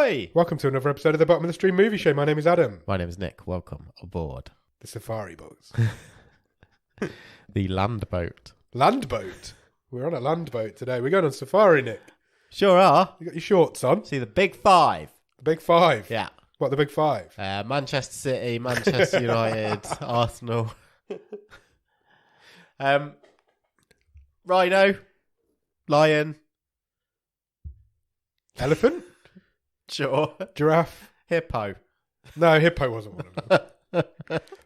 Ahoy! Welcome to another episode of the Bottom of the Stream Movie Show. My name is Adam. My name is Nick. Welcome aboard. The Safari Boats. The land boat. Land boat? We're on a land boat today. We're going on safari, Nick. Sure are. You got your shorts on? See the big five. The big five? Yeah. What, the big five? Manchester City, Manchester United, Arsenal. Rhino. Lion. Elephant? Sure. Giraffe? Hippo. No, hippo wasn't one of them.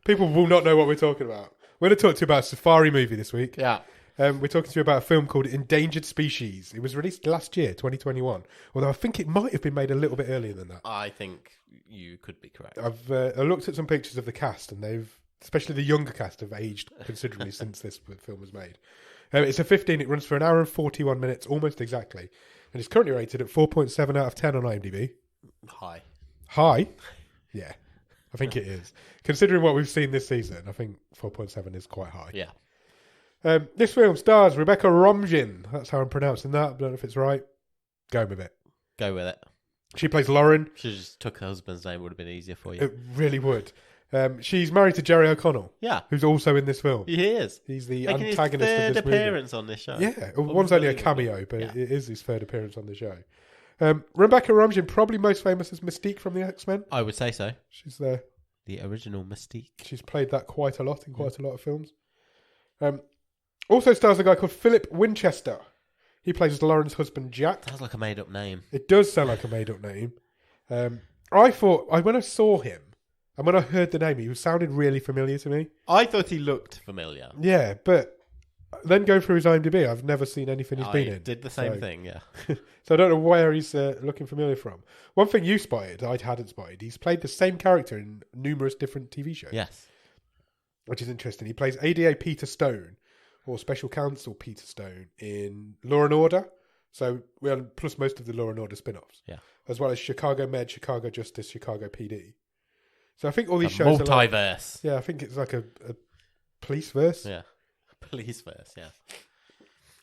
People will not know what we're talking about. We're going to talk to you about a safari movie this week. Yeah. We're talking to you about a film called Endangered Species. It was released last year, 2021. Although I think it might have been made a little bit earlier than that. I think you could be correct. I've looked at some pictures of the cast, and they've, especially the younger cast, have aged considerably since this film was made. It's a 15. It runs for an hour and 41 minutes, almost exactly. And it's currently rated at 4.7 out of 10 on IMDb. High. High? Yeah, I think it is. Considering what we've seen this season, I think 4.7 is quite high. Yeah. This film stars Rebecca Romjin. That's how I'm pronouncing that. I don't know if it's right. Go with it. Go with it. She plays Lauren. Should have just took her husband's name. Would have been easier for you. It really would. She's married to Jerry O'Connell. Yeah. Who's also in this film. He is. He's the Making antagonist his of this third movie. appearance on this show. Yeah. One's only a cameo, but Yeah. it is his third appearance on the show. Rebecca Romjin, probably most famous as Mystique from the X-Men. I would say so. She's there. The original Mystique. She's played that quite a lot in quite a lot of films. Also stars a guy called Philip Winchester. He plays Lauren's husband, Jack. Sounds like a made-up name. It does sound like a made-up name. I thought, when I saw him, and when I heard the name, he sounded really familiar to me. I thought he looked familiar. Yeah, but then going through his IMDb, I've never seen anything he's been in. I did the same thing, yeah. So I don't know where he's looking familiar from. One thing you spotted, I hadn't spotted, he's played the same character in numerous different TV shows. Yes. Which is interesting. He plays ADA Peter Stone, or Special Counsel Peter Stone, in Law and Order. So, plus most of the Law and Order spin-offs. Yeah. As well as Chicago Med, Chicago Justice, Chicago PD. So I think all these shows multiverse. I think it's like a police verse. Yeah. Police verse, yeah.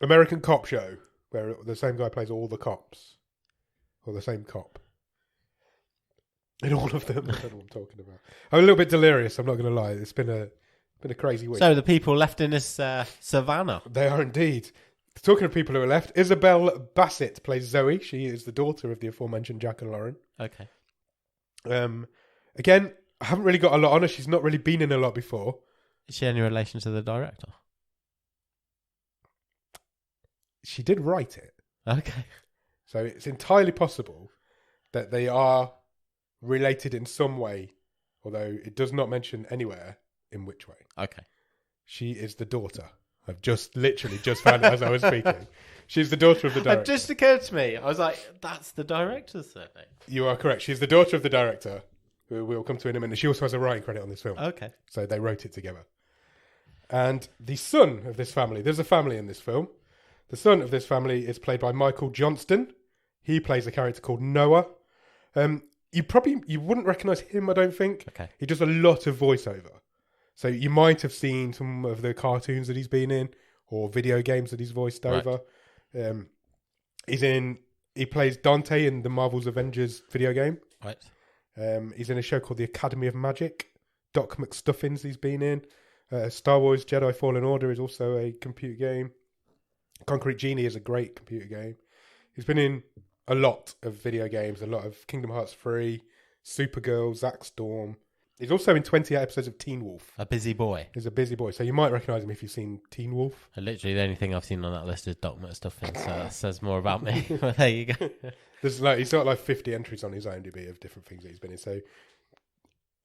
American Cop Show, where the same guy plays all the cops. Or the same cop. In all of them. I don't know what I'm talking about. I'm a little bit delirious, I'm not going to lie. It's been a crazy week. So the people left in this savannah. They are indeed. Talking of people who are left, Isabel Bassett plays Zoe. She is the daughter of the aforementioned Jack and Lauren. Okay. Again, I haven't really got a lot on her. She's not really been in a lot before. Is she any relation to the director? She did write it. Okay. So it's entirely possible that they are related in some way, although it does not mention anywhere in which way. Okay. She is the daughter. I've literally just found it as I was speaking. She's the daughter of the director. It just occurred to me. I was like, that's the director's surname. You are correct. She's the daughter of the director, who we'll come to in a minute. She also has a writing credit on this film. Okay. So they wrote it together. And the son of this family, there's a family in this film. The son of this family is played by Michael Johnston. He plays a character called Noah. You wouldn't recognise him, I don't think. Okay. He does a lot of voiceover. So you might have seen some of the cartoons that he's been in, or video games that he's voiced over. He plays Dante in the Marvel's Avengers video game. Right. He's in a show called The Academy of Magic. Doc McStuffins he's been in. Star Wars Jedi Fallen Order is also a computer game. Concrete Genie is a great computer game. He's been in a lot of video games, a lot of Kingdom Hearts 3, Supergirl, Zack Storm. He's also in 28 episodes of Teen Wolf. A busy boy. He's a busy boy, so you might recognise him if you've seen Teen Wolf. Literally the only thing I've seen on that list is Doc McStuffins, so that says more about me. Well, there you go. He's got like 50 entries on his IMDb of different things that he's been in. So,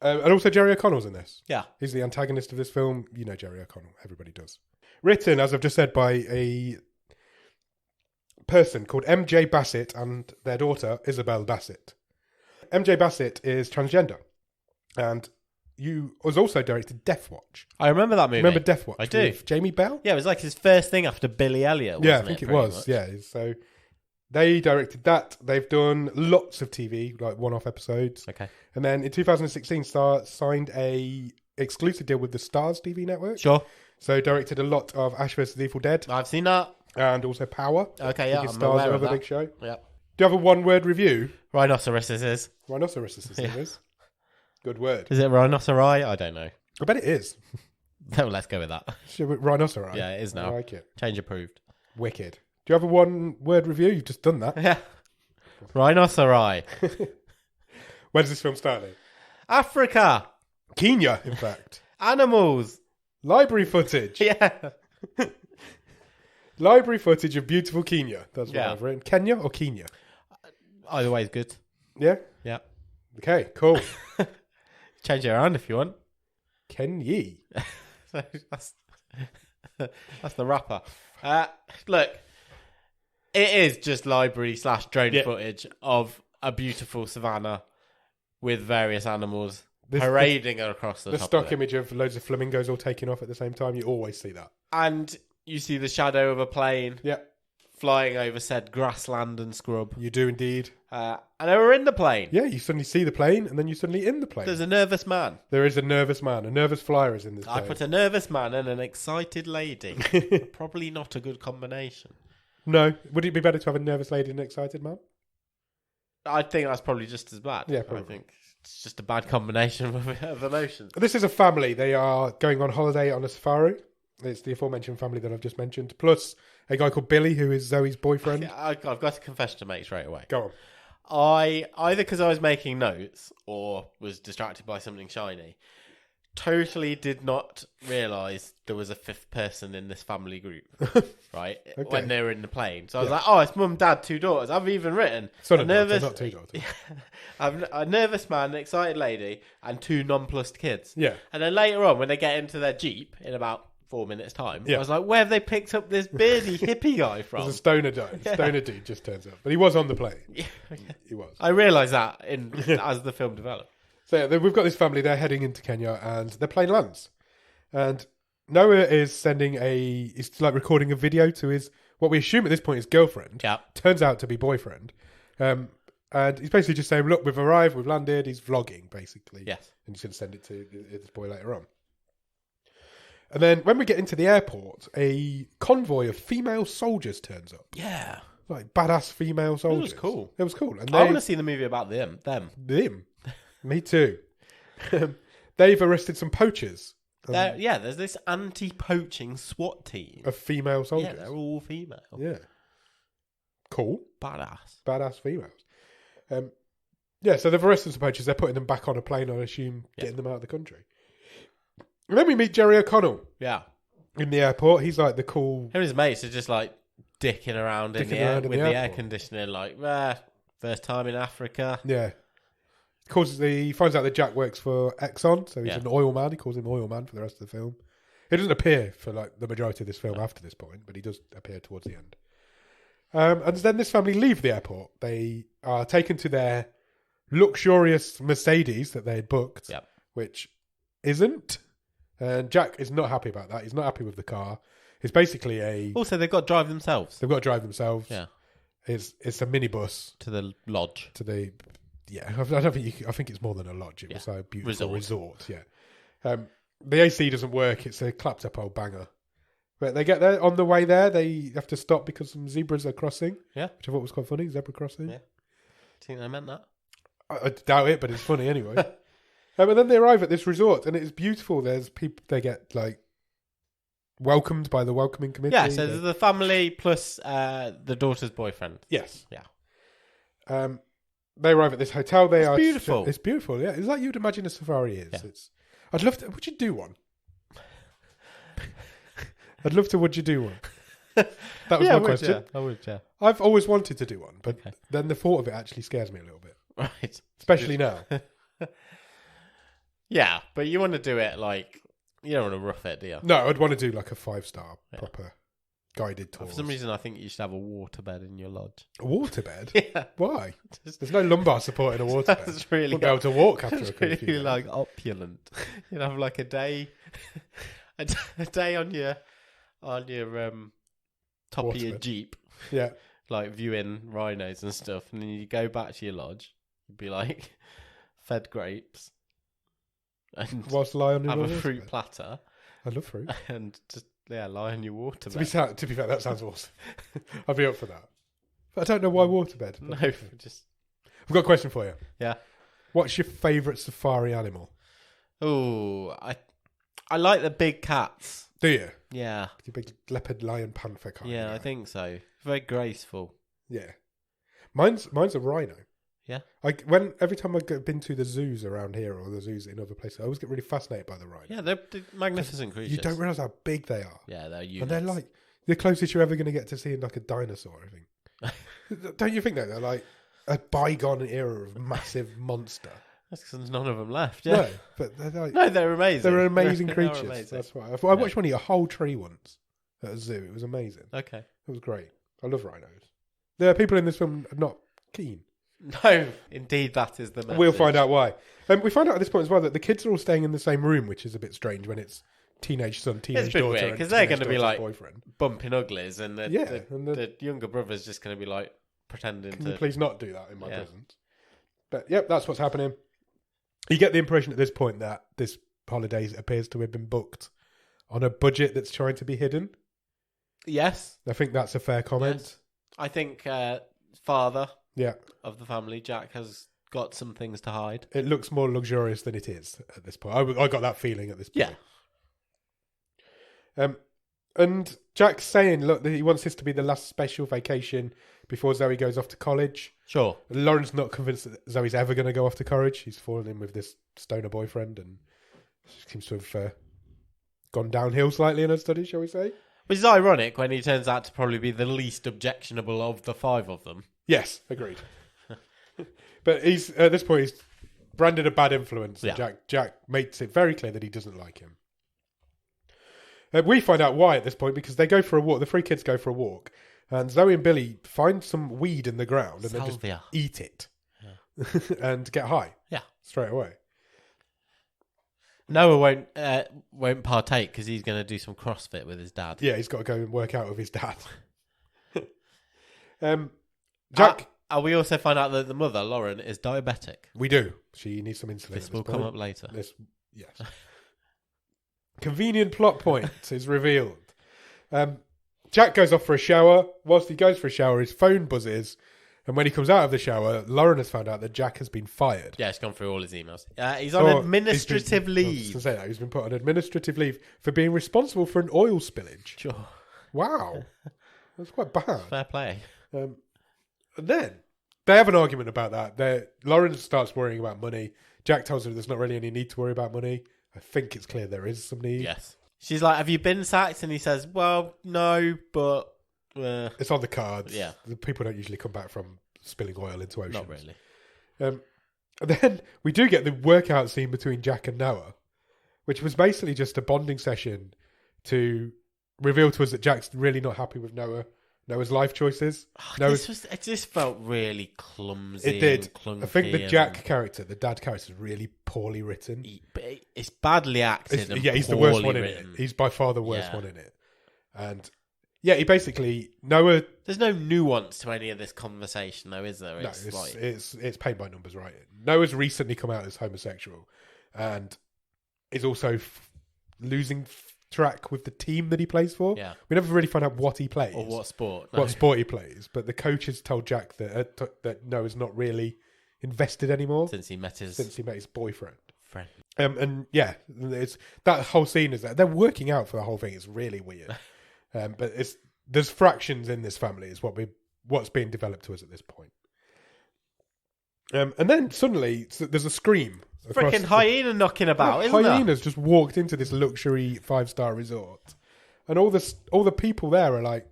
and also Jerry O'Connell's in this. Yeah. He's the antagonist of this film. You know Jerry O'Connell. Everybody does. Written, as I've just said, by a person called MJ Bassett and their daughter, Isabel Bassett. MJ Bassett is transgender. And was also directed Death Watch. I remember that movie. Remember Death Watch? I do. With Jamie Bell? Yeah, it was like his first thing after Billy Elliot, wasn't Yeah, I think it was. much? Yeah, so they directed that. They've done lots of TV, like one-off episodes. Okay. And then in 2016, signed a exclusive deal with the Stars TV network. Sure. So directed a lot of Ash vs. Evil Dead I've seen that. and also Power. Okay, yeah, Biggest I'm Stars aware of another that. big show. Yeah. Do you have a one-word review? Rhinoceroses. Rhinoceroses, it is. Good word. Is it rhinoceri? I don't know. I bet it is. No, let's go with that. Rhinoceri. Yeah, it is now. I like it. Change approved. Wicked. Do you have a one-word review? You've just done that. Yeah. Rhinoceri. Where's this film starting? Africa. Kenya, in fact. Animals. Library footage. Yeah. Library footage of beautiful Kenya. That's what Yeah. I've written. Kenya or Kenya? Either way is good. Yeah? Yeah. Okay, cool. Change it around if you want. Kenya. So that's the rapper. Look, it is just library/drone footage of a beautiful savannah with various animals parading across the top stock of it. image of loads of flamingos all taking off at the same time. You always see that. And you see the shadow of a plane Yeah, flying over said grassland and scrub. you do indeed. And they were in the plane. Yeah, you suddenly see the plane and then you're suddenly in the plane. There's a nervous man. There is a nervous man. A nervous flyer is in this I plane. put a nervous man and an excited lady. Probably not a good combination. No. Would it be better to have a nervous lady and an excited man? I think that's probably just as bad. Yeah, probably. I think it's just a bad combination of emotions. This is a family. They are going on holiday on a safari. It's the aforementioned family that I've just mentioned. Plus a guy called Billy, who is Zoe's boyfriend. I've got a confession to make straight away. Go on. Either because I was making notes or was distracted by something shiny, totally did not realise there was a fifth person in this family group, right? Okay. When they were in the plane. So I was like, oh, it's mum, dad, two daughters. I've even written Son and daughter, not two daughters. I've a nervous man, an excited lady, and two nonplussed kids. Yeah. And then later on, when they get into their Jeep in about 4 minutes' time, Yeah. I was like, where have they picked up this beardy hippie guy from? There's a stoner dude. Stoner dude just turns up. But he was on the plane. Yeah. He was. I realised that as the film developed. So yeah, we've got this family. They're heading into Kenya and their plane lands. And Noah is he's like recording a video to his, what we assume at this point is girlfriend. Yeah. Turns out to be boyfriend. And he's basically just saying, look, we've arrived, we've landed. He's vlogging, basically. Yes. And he's going to send it to this boy later on. And then when we get into the airport, a convoy of female soldiers turns up. Yeah. Like badass female soldiers. It was cool. It was cool. And I want to see the movie about them. Them. Me too. They've arrested some poachers. There's this anti-poaching SWAT team. Of female soldiers. Yeah, they're all female. Yeah. Cool. Badass females. So they've arrested some poachers. They're putting them back on a plane, I assume, getting them out of the country. And then we meet Jerry O'Connell. Yeah. In the airport. He's like the cool... Him and his mates are just like dicking around in the air with the air conditioning, like, first time in Africa. Yeah. He finds out that Jack works for Exxon, so he's an oil man. He calls him oil man for the rest of the film. He doesn't appear for like the majority of this film after this point, but he does appear towards the end. And then this family leave the airport. They are taken to their luxurious Mercedes that they had booked, which isn't. And Jack is not happy about that. He's not happy with the car. It's basically Also, they've got to drive themselves. They've got to drive themselves. Yeah. It's a minibus. To the lodge. I don't think I think it's more than a lodge. It was a beautiful resort. Yeah. The AC doesn't work. It's a clapped up old banger. But they get there. On the way there, they have to stop because some zebras are crossing. Yeah. Which I thought was quite funny. Zebra crossing. Yeah. Do you think they meant that? I doubt it, but it's funny anyway. And then they arrive at this resort, and it's beautiful. There's people. They get like welcomed by the welcoming committee. Yeah. So there's the family plus the daughter's boyfriend. Yes. Yeah. They arrive at this hotel. It's beautiful. It's beautiful. Yeah. It's like you'd imagine a safari is. Yeah. I'd love to. Would you do one? I'd love to. Would you do one? That was my question. Yeah. I would. Yeah. I've always wanted to do one, but then the thought of it actually scares me a little bit. Right. Especially now. Yeah, but you want to do it like you don't want to rough it, do you? No, I'd want to do like a 5-star proper guided tour. For some reason, I think you should have a waterbed in your lodge. A waterbed? Yeah. Why? There's no lumbar support in a waterbed. That's really. Wouldn't be able to walk after a really few like opulent. You'd have like a day, a day on your top of your Jeep. Yeah. Like viewing rhinos and stuff, and then you go back to your lodge. You'd be like fed grapes. And whilst lie on your have a fruit platter. I love fruit. And just lie on your water. To be fair, that sounds awesome. I'd be up for that. I don't know why waterbed. No, just... I've got a question for you. Yeah. What's your favourite safari animal? Oh, I like the big cats. Do you? Yeah. The big leopard, lion, panther kind. Yeah, I think so. Very graceful. Yeah. Mine's a rhino. Yeah. Every time I've been to the zoos around here or the zoos in other places, I always get really fascinated by the rhino. Yeah, they're magnificent creatures. You don't realise how big they are. Yeah, they're units. And they're like the closest you're ever going to get to seeing like a dinosaur, I think. Don't you think that? They're like a bygone era of massive monster. That's because there's none of them left. Yeah. No, but they're like... No, they're amazing. They're amazing creatures. Amazing. That's why. I watched one eat a whole tree once at a zoo. It was amazing. Okay. It was great. I love rhinos. There are people in this film not keen. No, indeed, that is the message. We'll find out why. We find out at this point as well that the kids are all staying in the same room, which is a bit strange when it's teenage son, teenage daughter, weird because they're going to be like boyfriend. bumping uglies, and the younger brother's just going to be like pretending Can to. you please not do that in my presence? But yep, that's what's happening. You get the impression at this point that this holiday appears to have been booked on a budget that's trying to be hidden. Yes, I think that's a fair comment. Yes. I think father Yeah. of the family, Jack, has got some things to hide. It looks more luxurious than it is at this point. I got that feeling at this point. Yeah. And Jack's saying, look, that he wants this to be the last special vacation before Zoe goes off to college. Sure. Lauren's not convinced that Zoe's ever going to go off to college. He's fallen in with this stoner boyfriend and seems to have gone downhill slightly in her studies, shall we say. Which is ironic when he turns out to probably be the least objectionable of the five of them. Yes, agreed. But he's at this point, he's branded a bad influence. Yeah. Jack makes it very clear that he doesn't like him. We find out why at this point because they go for a walk. The three kids go for a walk, and Zoe and Billy find some weed in the ground and then just eat it and get high. Yeah, straight away. Noah won't partake because he's going to do some CrossFit with his dad. Yeah, he's got to go and work out with his dad. Jack. We also find out that the mother, Lauren, is diabetic. We do. She needs some insulin. This will come up later. Yes. Convenient plot point is revealed. Jack goes off for a shower. Whilst he goes for a shower, his phone buzzes. And when he comes out of the shower, Lauren has found out that Jack has been fired. Yeah, he's gone through all his emails. He's on administrative leave. I was going to say that. He's been put on administrative leave for being responsible for an oil spillage. Sure. Wow. That's quite bad. Fair play. And then they have an argument about that. Lauren starts worrying about money. Jack tells her there's not really any need to worry about money. I think it's clear there is some need. Yes. She's like, have you been sacked? And he says, well, no, but... it's on the cards. Yeah. The people don't usually come back from spilling oil into oceans. Not really. And then we do get the workout scene between Jack and Noah, which was basically just a bonding session to reveal to us that Jack's really not happy with Noah's life choices. It just felt really clumsy. It did. Clunky, I think the Jack character, the dad character, is really poorly written. It's badly acted. He's the worst one in it. He's by far the worst one in it. And yeah, he basically Noah. There's no nuance to any of this conversation, though, is there? It's paint by numbers, right? Noah's recently come out as homosexual, and is also losing track with the team that he plays for. Yeah, we never really find out what he plays or what sport. What sport he plays, but the coach has told Jack that Noah's not really invested anymore since he met his boyfriend. And yeah, it's that whole scene is that they're working out for the whole thing. It's really weird. But there's fractions in this family is what's being developed to us at this point. And then suddenly there's a scream. Freaking hyena knocking about, isn't there? Hyenas just walked into this luxury 5-star resort, and all the people there are like,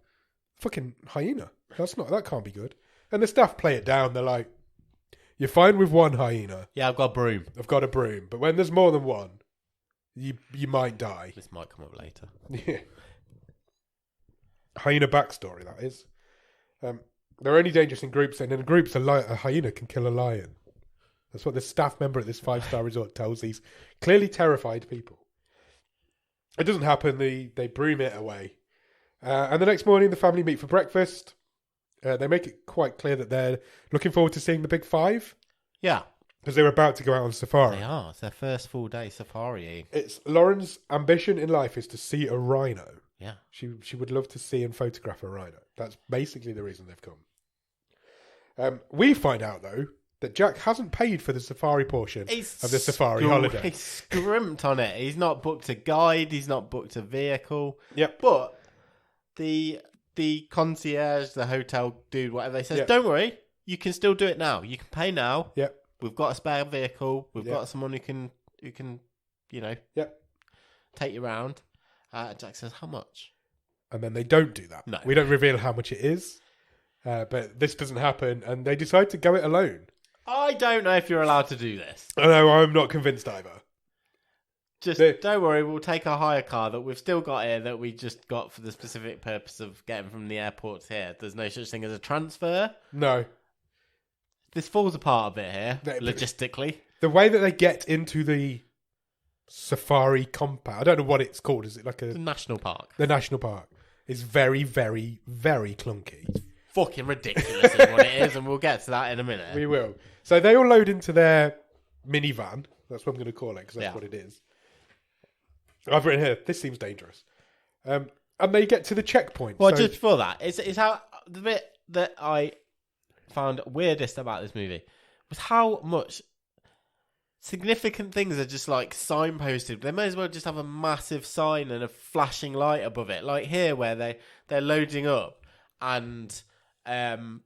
"Fucking hyena! That can't be good." And the staff play it down. They're like, "You're fine with one hyena." Yeah, I've got a broom. But when there's more than one, you might die. This might come up later. Yeah. Hyena backstory, that is. They're only dangerous in groups, and in groups, a hyena can kill a lion. That's what the staff member at this 5-star resort tells these clearly terrified people. It doesn't happen. They broom it away. And the next morning, the family meet for breakfast. They make it quite clear that they're looking forward to seeing the big five. Yeah. Because they're about to go out on safari. They are. It's their first full day safari. It's Lauren's ambition in life is to see a rhino. Yeah. She would love to see and photograph a rhino. That's basically the reason they've come. We find out, though, that Jack hasn't paid for the safari portion of the safari holiday. He's scrimped on it. He's not booked a guide. He's not booked a vehicle. Yep. But the concierge, the hotel dude, whatever, they says, Yep. don't worry, you can still do it now. You can pay now. Yep. We've got a spare vehicle. We've Yep. got someone who can, Yep. take you around. Jack says, how much? And then they don't do that. No. We don't reveal how much it is. But this doesn't happen, and they decide to go it alone. I don't know if you're allowed to do this. I know, I'm not convinced either. Just don't worry, we'll take a hire car that we've still got here that we just got for the specific purpose of getting from the airport here. There's no such thing as a transfer. No. This falls apart a bit here, logistically. The way that they get into the safari compound, I don't know what it's called. Is it like The national park. the national park? Is very, very, very clunky. Fucking ridiculous is what it is, and we'll get to that in a minute. We will. So they all load into their minivan. That's what I'm going to call it, because that's what it is. I've written here, this seems dangerous. And they get to the checkpoint. Well, just before that, it's how the bit that I found weirdest about this movie was how much significant things are just like signposted. They may as well just have a massive sign and a flashing light above it. Like here, where they're loading up, and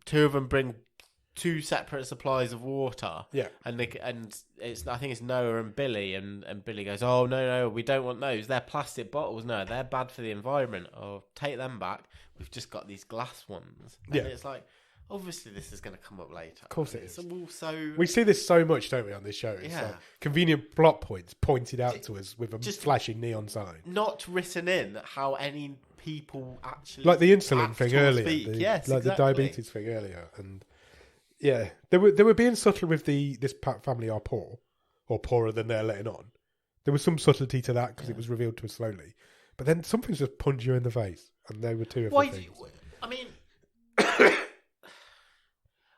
two of them bring two separate supplies of water. Yeah. And it's, I think it's Noah and Billy, and Billy goes, oh, no, we don't want those. They're plastic bottles. No, they're bad for the environment. Oh, take them back. We've just got these glass ones. And it's like, obviously this is going to come up later. Of course it is. Also, we see this so much, don't we, on this show? It's like convenient plot points pointed out to us with a flashing neon sign. Not written in how any people actually... Like the insulin thing earlier. Yes, like exactly. the diabetes thing earlier. And yeah, they were being subtle with this family are poor, or poorer than they're letting on. There was some subtlety to that because it was revealed to us slowly. But then some things just punch you in the face, and they were two of the things. I mean,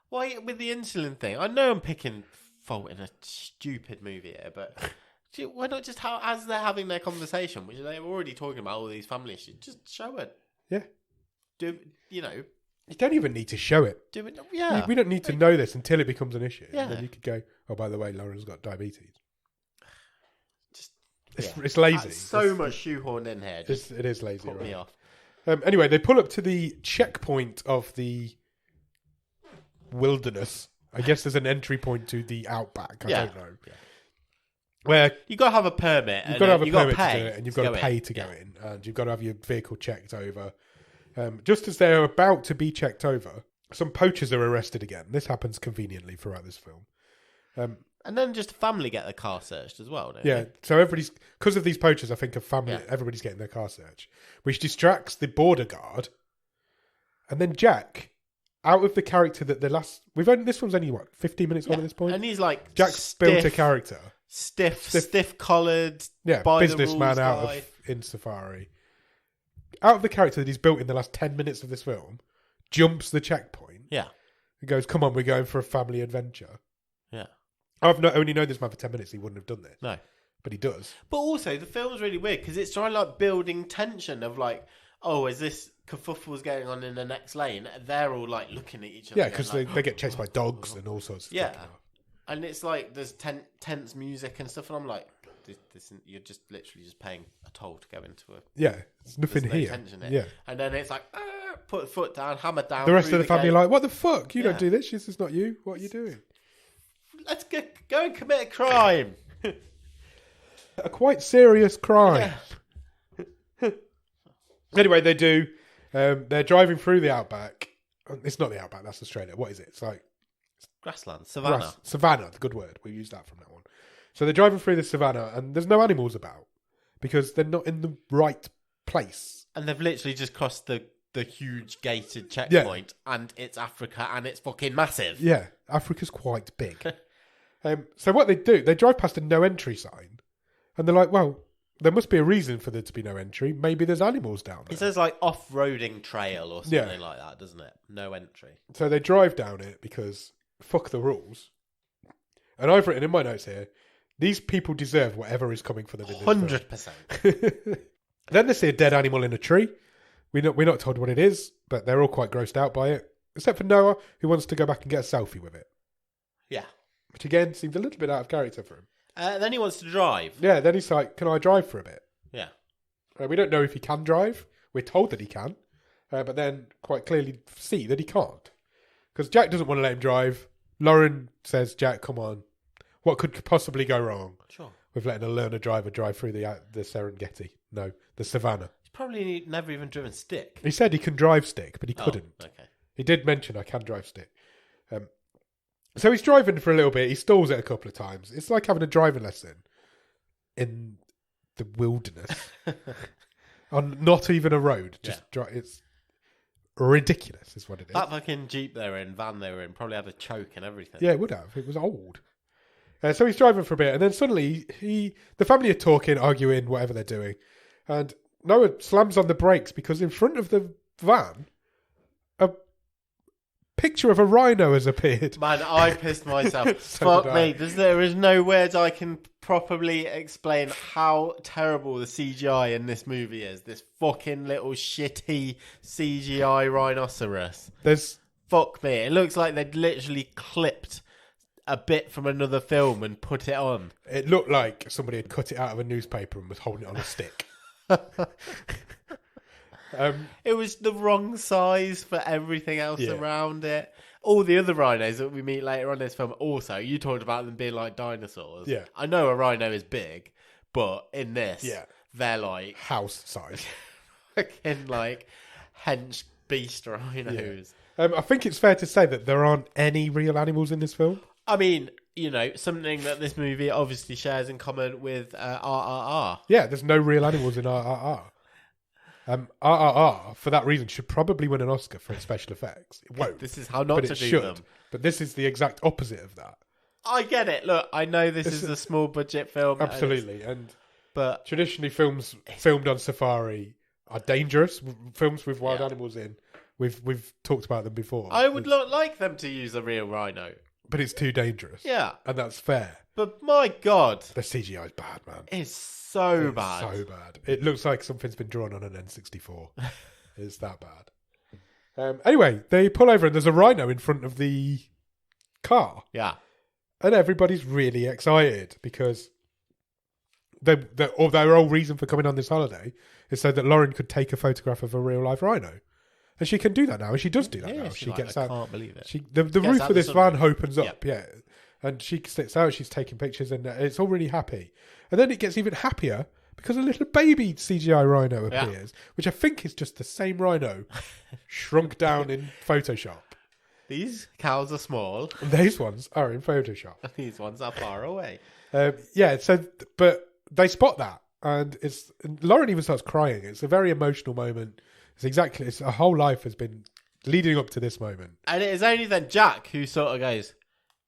why with the insulin thing? I know I'm picking fault in a stupid movie here, but why not just as they're having their conversation, which they're already talking about all these family issues, just show it. Yeah. You don't even need to show it. Yeah. We don't need to know this until it becomes an issue. Yeah. And then you could go, oh, by the way, Lauren's got diabetes. It's lazy. That's so much shoehorned in here. It is lazy. Put me off. Anyway, they pull up to the checkpoint of the wilderness. I guess there's an entry point to the outback. I don't know. Yeah. Where you've got to have a permit. You've got to have a permit to do it, and you've got to to pay to go in. And you've got to have your vehicle checked over. Just as they're about to be checked over, some poachers are arrested again. This happens conveniently throughout this film. And then just a family get their car searched as well, don't they? So everybody's, because of these poachers, I think everybody's getting their car searched, which distracts the border guard. And then Jack, out of the character that this one's only 15 minutes on at this point? And he's like, Jack's built a character. Stiff collared, businessman in Safari. Out of the character that he's built in the last 10 minutes of this film, jumps the checkpoint. Yeah. And goes, come on, we're going for a family adventure. Yeah. I've not only known this man for 10 minutes, he wouldn't have done this. No. But he does. But also, the film's really weird because it's trying like building tension of like, oh, is this kerfuffle's going on in the next lane? They're all like looking at each other. Yeah, because they get chased by dogs and all sorts of stuff. Yeah. And it's like there's tense music and stuff, and I'm like, you're just literally just paying a toll to go into a... Yeah, there's nothing here. Tension here. Yeah. And then it's like, put the foot down, hammer down. The rest of the family are like, what the fuck? You don't do this. This is not you. What are you doing? Let's go and commit a crime. A quite serious crime. Yeah. Anyway, they do. They're driving through the outback. It's not the outback, that's Australia. What is it? It's like... Grassland. Savannah. Savannah, the good word. We use that from that one. So they're driving through the savannah and there's no animals about because they're not in the right place. And they've literally just crossed the huge gated checkpoint and it's Africa and it's fucking massive. Yeah, Africa's quite big. So what they do, they drive past a no entry sign and they're like, well, there must be a reason for there to be no entry. Maybe there's animals down there. It says like off-roading trail or something like that, doesn't it? No entry. So they drive down it because fuck the rules. And I've written in my notes here, these people deserve whatever is coming for them in this 100%. Then they see a dead animal in a tree. We're not told what it is, but they're all quite grossed out by it. except for Noah, who wants to go back and get a selfie with it. Yeah. Which again seems a little bit out of character for him. Then he wants to drive. Yeah, then he's like, can I drive for a bit? Yeah. We don't know if he can drive. We're told that he can. But then quite clearly see that he can't. Because Jack doesn't want to let him drive. Lauren says, Jack, come on. What could possibly go wrong with letting a learner driver drive through the Serengeti? No, the savannah. He's probably never even driven stick. He said he can drive stick, but he couldn't. Okay. He did mention I can drive stick. So he's driving for a little bit. He stalls it a couple of times. It's like having a driving lesson in the wilderness. On not even a road. Just it's ridiculous is what it is. That fucking Jeep van they were in probably had a choke and everything. Yeah, it would have. It was old. So he's driving for a bit, and then suddenly the family are talking, arguing, whatever they're doing. And Noah slams on the brakes because in front of the van, a picture of a rhino has appeared. Man, I pissed myself. Fuck me. There is no words I can properly explain how terrible the CGI in this movie is. This fucking little shitty CGI rhinoceros. Fuck me. It looks like they'd literally clipped a bit from another film and put it on. It looked like somebody had cut it out of a newspaper and was holding it on a stick. It was the wrong size for everything else around it. All the other rhinos that we meet later on in this film also, you talked about them being like dinosaurs. Yeah. I know a rhino is big, but in this, they're like... house size. Fucking like hench beast rhinos. Yeah. I think it's fair to say that there aren't any real animals in this film. I mean, you know, something that this movie obviously shares in common with RRR. Yeah, there's no real animals in RRR. RRR, for that reason, should probably win an Oscar for its special effects. It won't. This is how not to do them. But this is the exact opposite of that. I get it. Look, I know this is a small budget film. Absolutely. But traditionally, films filmed on safari are dangerous. Films with wild animals in. We've talked about them before. I would like them to use a real rhino. But it's too dangerous. Yeah. And that's fair. But my God. The CGI is bad, man. It's so bad. So bad. It looks like something's been drawn on an N64. It's that bad. Anyway, they pull over and there's a rhino in front of the car. Yeah. And everybody's really excited because their whole reason for coming on this holiday is so that Lauren could take a photograph of a real life rhino. And she can do that now, and she does do that now. She gets out. I can't believe it. The roof of this van opens up, and she sits out. She's taking pictures, and it's all really happy. And then it gets even happier because a little baby CGI rhino appears, which I think is just the same rhino shrunk down in Photoshop. These cows are small. And these ones are in Photoshop. These ones are far away. But they spot that, and Lauren even starts crying. It's a very emotional moment. It's her whole life has been leading up to this moment. And it is only then Jack who sort of goes,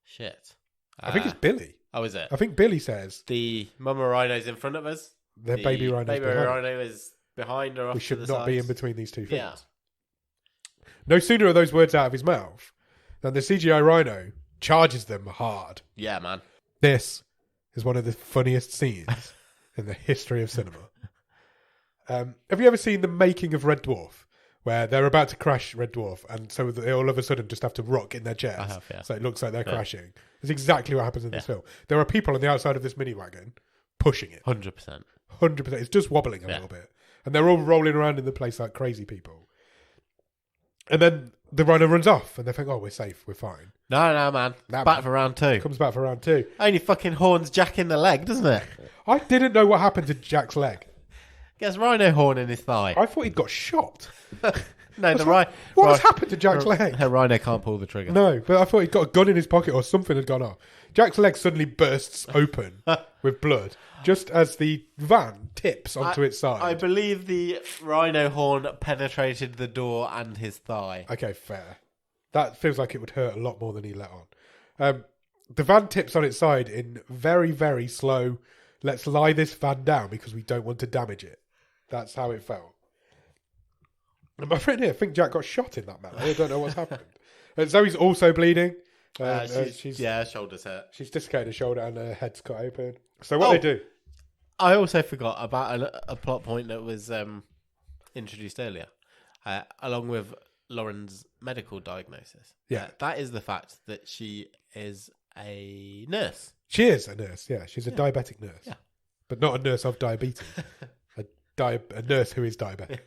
shit. I think it's Billy. Oh, is it? I think Billy says. The mama rhino's in front of us. The baby rhino is behind her off we should to the not sides. be in between these two things. Yeah. No sooner are those words out of his mouth than the CGI rhino charges them hard. Yeah, man. This is one of the funniest scenes in the history of cinema. Have you ever seen the making of Red Dwarf, where they're about to crash Red Dwarf, and so they all of a sudden just have to rock in their chairs? I have, yeah. So it looks like they're crashing. That's exactly what happens in this film. There are people on the outside of this mini wagon pushing it. 100%. 100%. It's just wobbling a little bit. And they're all rolling around in the place like crazy people. And then the rhino runs off, and they think, oh, we're safe, we're fine. No, man. Back for round two. Comes back for round two. Only fucking horns Jack in the leg, doesn't it? I didn't know what happened to Jack's leg. Gets rhino horn in his thigh. I thought he'd got shot. No, what has happened to Jack's leg? Her rhino can't pull the trigger. No, but I thought he'd got a gun in his pocket or something had gone off. Jack's leg suddenly bursts open with blood, just as the van tips onto its side. I believe the rhino horn penetrated the door and his thigh. Okay, fair. That feels like it would hurt a lot more than he let on. The van tips on its side in very, very slow, let's lie this van down because we don't want to damage it. That's how it felt. And my friend here, I think Jack got shot in that manner. I don't know what's happened. And Zoe's also bleeding. She's shoulders hurt. She's dislocated her shoulder and her head's cut open. So what they do? I also forgot about a plot point that was introduced earlier. Along with Lauren's medical diagnosis. Yeah. That is the fact that she is a nurse. She is a nurse, yeah. She's a diabetic nurse. Yeah. But not a nurse of diabetes. a nurse who is diabetic.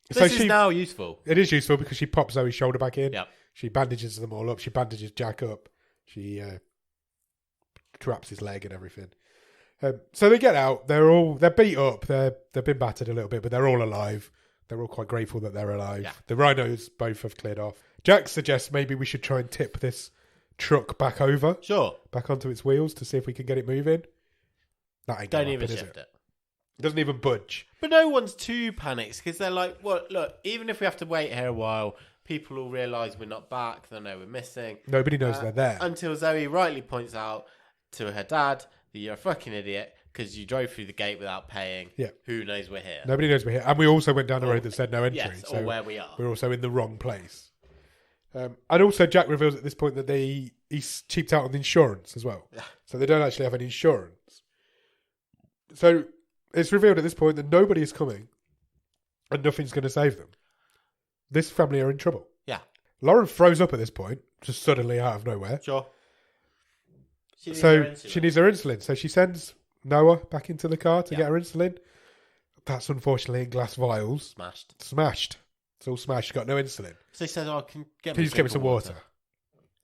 This is now useful. It is useful because she pops Zoe's shoulder back in. Yeah. She bandages them all up. She bandages Jack up. She traps his leg and everything. So they get out. They're beat up. They've been battered a little bit, but they're all alive. They're all quite grateful that they're alive. Yeah. The rhinos both have cleared off. Jack suggests maybe we should try and tip this truck back over. Sure. Back onto its wheels to see if we can get it moving. That ain't Don't even shift it. Doesn't even budge. But no one's too panicked because they're like, well, look, even if we have to wait here a while, people will realise we're not back. They'll know we're missing. Nobody knows they're there. Until Zoe rightly points out to her dad that you're a fucking idiot because you drove through the gate without paying. Yeah. Who knows we're here? Nobody knows we're here. And we also went down the road that said no entry. Yes, so or where we are. we're also in the wrong place. And also Jack reveals at this point that he's cheaped out on the insurance as well. Yeah. So they don't actually have any insurance. So it's revealed at this point that nobody is coming and nothing's going to save them. This family are in trouble. Yeah. Lauren throws up at this point, just suddenly out of nowhere. Sure. She needs her insulin. So she sends Noah back into the car to get her insulin. That's unfortunately in glass vials. Smashed. It's all smashed. She's got no insulin. So he says, can you just get me some water?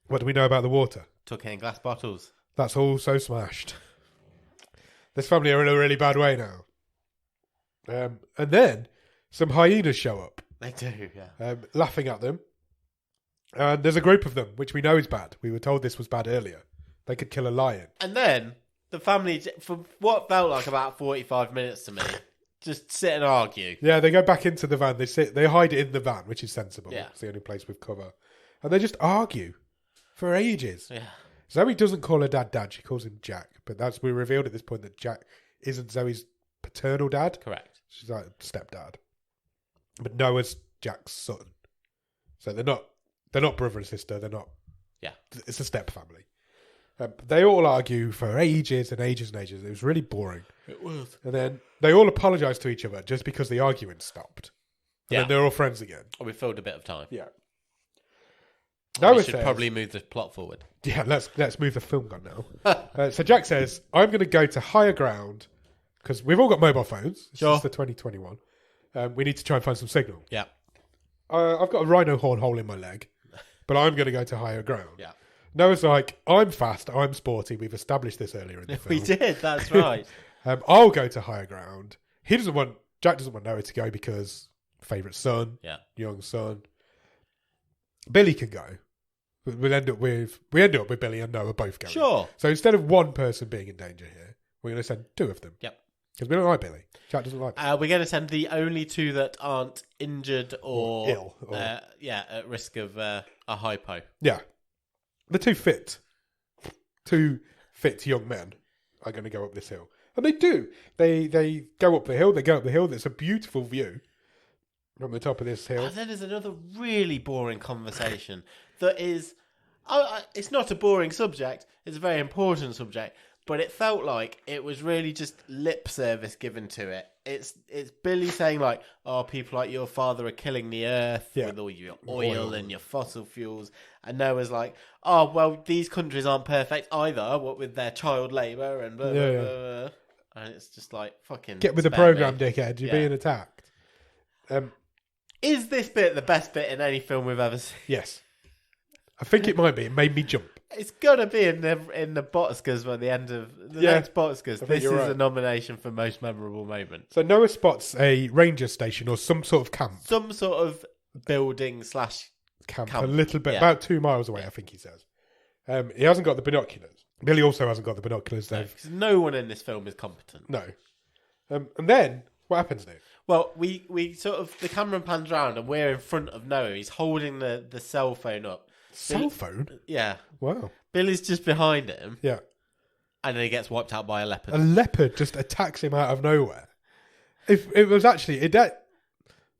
What do we know about the water? Took it in glass bottles. That's also smashed. This family are in a really bad way now. And then some hyenas show up. They do, yeah. Laughing at them. And there's a group of them, which we know is bad. We were told this was bad earlier. They could kill a lion. And then the family, for what felt like about 45 minutes to me, just sit and argue. Yeah, they go back into the van. They hide it in the van, which is sensible. Yeah. It's the only place with cover. And they just argue for ages. Yeah. Zoe doesn't call her dad. She calls him Jack. But we revealed at this point that Jack isn't Zoe's paternal dad. Correct. She's like stepdad. But Noah's Jack's son. So they're not brother and sister. They're not. Yeah. It's a step family. They all argue for ages and ages and ages. It was really boring. It was. And then they all apologise to each other just because the arguing stopped. And then they're all friends again. Oh, we filled a bit of time. Yeah. We should probably move the plot forward. Yeah, let's move the film gun now. So Jack says, I'm going to go to higher ground because we've all got mobile phones. This is the 2021. We need to try and find some signal. Yeah. I've got a rhino horn hole in my leg, but I'm going to go to higher ground. Yeah. Noah's like, I'm fast, I'm sporty. We've established this earlier in the film. We did, that's right. I'll go to higher ground. Jack doesn't want Noah to go because favourite son, young son. Billy can go. We end up with Billy and Noah both going. Sure. So instead of one person being in danger here, we're going to send two of them. Yep. Because we don't like Billy. Jack doesn't like Billy. We're going to send the only two that aren't injured or ill. At risk of a hypo. Yeah. The two fit young men are going to go up this hill. And they do. They go up the hill. They go up the hill. There's a beautiful view from the top of this hill. And then there's another really boring conversation that is... it's not a boring subject. It's a very important subject. But it felt like it was really just lip service given to it. It's Billy saying like, oh, people like your father are killing the earth with all your oil and your fossil fuels. And Noah's like, oh, well, these countries aren't perfect either, what with their child labour and blah, blah, blah. And it's just like, fucking... Get with the programme, dickhead. You're being attacked. Is this bit the best bit in any film we've ever seen? Yes. I think it might be. It made me jump. It's got to be in the Botscars by the end of the next Botscars. This is a nomination for most memorable moment. So Noah spots a ranger station or some sort of camp. Some sort of building / camp. A little bit, about 2 miles away, I think he says. He hasn't got the binoculars. Billy also hasn't got the binoculars. Because no one in this film is competent. No. And then, what happens now? Well, we sort of, the camera pans round and we're in front of Noah. He's holding the cell phone up. Cell phone? Yeah. Wow. Billy's just behind him. Yeah. And then he gets wiped out by a leopard. A leopard just attacks him out of nowhere. It was actually...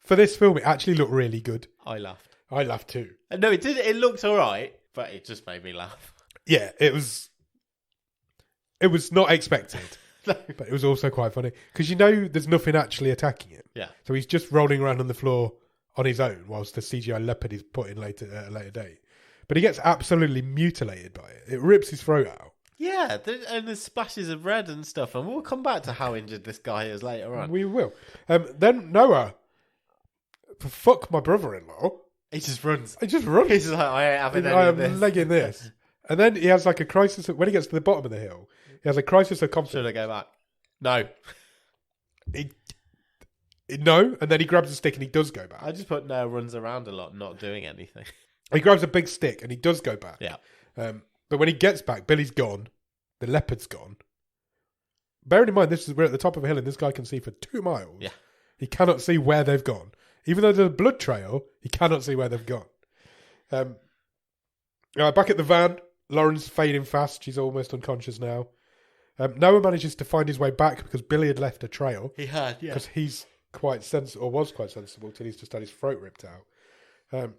for this film, it actually looked really good. I laughed. I laughed too. No, it did. It looked all right, but it just made me laugh. Yeah, it was not expected. No. But it was also quite funny. Because there's nothing actually attacking him. Yeah. So he's just rolling around on the floor on his own, whilst the CGI leopard is put in later at a later date. But he gets absolutely mutilated by it. It rips his throat out. Yeah, and there's splashes of red and stuff, and we'll come back to how injured this guy is later on. We will. Then Noah, fuck my brother-in-law. He just runs. He just runs. He's like, I ain't having any I of am this. legging this. And then he has like a crisis. When he gets to the bottom of the hill, he has a crisis of confidence. Should I go back? No. No, and then he grabs a stick and he does go back. I just put Noah runs around a lot, not doing anything. He grabs a big stick and he does go back. Yeah. But when he gets back, Billy's gone. The leopard's gone. Bearing in mind, we're at the top of a hill and this guy can see for 2 miles. Yeah. He cannot see where they've gone. Even though there's a blood trail, he cannot see where they've gone. Back at the van, Lauren's fading fast. She's almost unconscious now. Noah manages to find his way back because Billy had left a trail. He had, yeah. Because he's quite sensible, or was quite sensible, till he's just had his throat ripped out.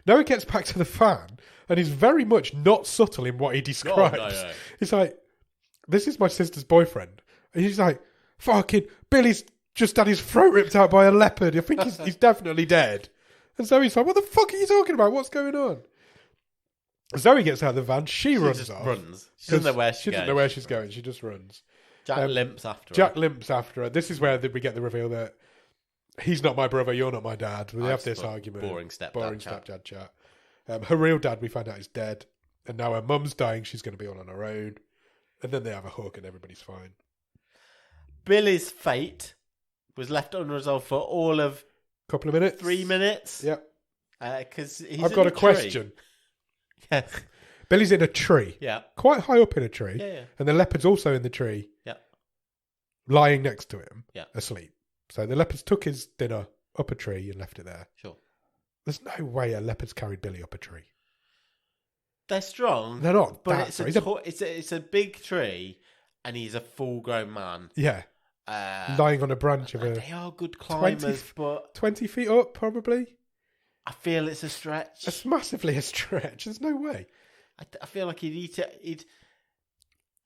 Noah gets back to the van, and he's very much not subtle in what he describes. No. He's like, this is my sister's boyfriend. And he's like, fucking, Billy's just had his throat ripped out by a leopard. I think he's definitely dead. And Zoe's like, what the fuck are you talking about? What's going on? Zoe gets out of the van. She runs off. She doesn't know where she doesn't know where she's going. She just runs. Jack limps after her. Jack limps after her. This is where we get the reveal that he's not my brother, you're not my dad. We have this argument. Boring stepdad chat. Her real dad, we find out, is dead. And now her mum's dying. She's going to be all on her own. And then they have a hook and everybody's fine. Billy's fate was left unresolved for all of... Couple of minutes. 3 minutes. Yep. Because I've got a question. Yeah. Billy's in a tree. Yeah. Quite high up in a tree. Yeah. And the leopard's also in the tree. Yeah. Lying next to him. Yeah. Asleep. So the leopards took his dinner up a tree and left it there. Sure. There's no way a leopard's carried Billy up a tree. They're strong. They're not. But it's a big tree, and he's a full-grown man. Yeah. Lying on a branch of a... They are good climbers, but... 20 feet up, probably? I feel it's a stretch. It's massively a stretch. There's no way. I feel like he'd eat it.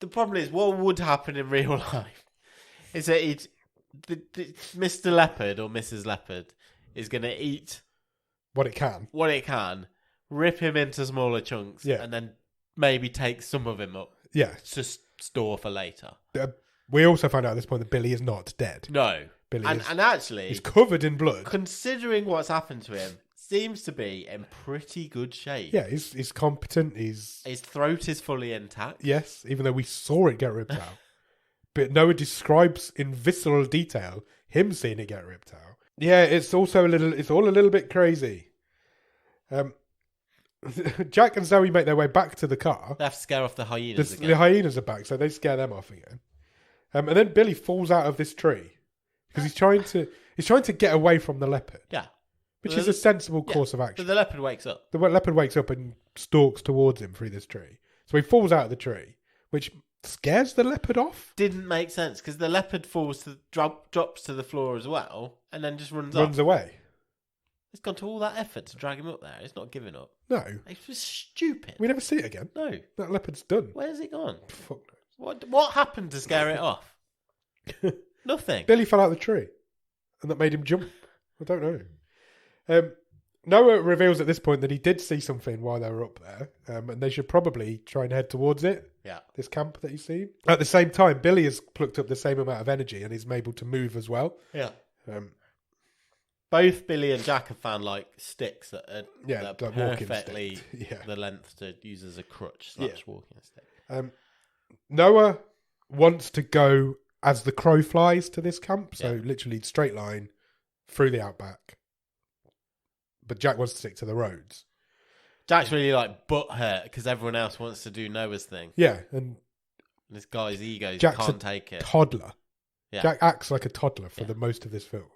The problem is, what would happen in real life is that Mr. Leopard or Mrs. Leopard is going to eat what it can, rip him into smaller chunks, and then maybe take some of him up. Yeah, to store for later. We also find out at this point that Billy is not dead. No, and actually, he's covered in blood. Considering what's happened to him, seems to be in pretty good shape. Yeah, he's competent. His throat is fully intact. Yes, even though we saw it get ripped out. But Noah describes in visceral detail him seeing it get ripped out. Yeah, it's all a little bit crazy. Jack and Zoe make their way back to the car. They have to scare off the hyenas again. The hyenas are back, so they scare them off again. And then Billy falls out of this tree because he's trying to get away from the leopard. Yeah. Which is a sensible course of action. But the leopard wakes up. The leopard wakes up and stalks towards him through this tree. So he falls out of the tree, which scares the leopard off. Didn't make sense because the leopard drops to the floor as well, and then just runs away. It's gone to all that effort to drag him up there. It's not giving up. No, it was stupid. We never see it again. No, that leopard's done. Where's it gone? Fuck knows. What happened to scare it off? Nothing. Billy fell out of the tree, and that made him jump. I don't know. Noah reveals at this point that he did see something while they were up there, and they should probably try and head towards it. Yeah. This camp that he's seen. At the same time, Billy has plucked up the same amount of energy and is able to move as well. Yeah. Both Billy and Jack have found like sticks that are perfectly the length to use as a crutch / walking stick. Noah wants to go as the crow flies to this camp, so literally straight line through the outback. But Jack wants to stick to the roads. Jack's really like butthurt because everyone else wants to do Noah's thing. Yeah, and this guy's ego can't take it. Toddler. Yeah. Jack acts like a toddler for the most of this film.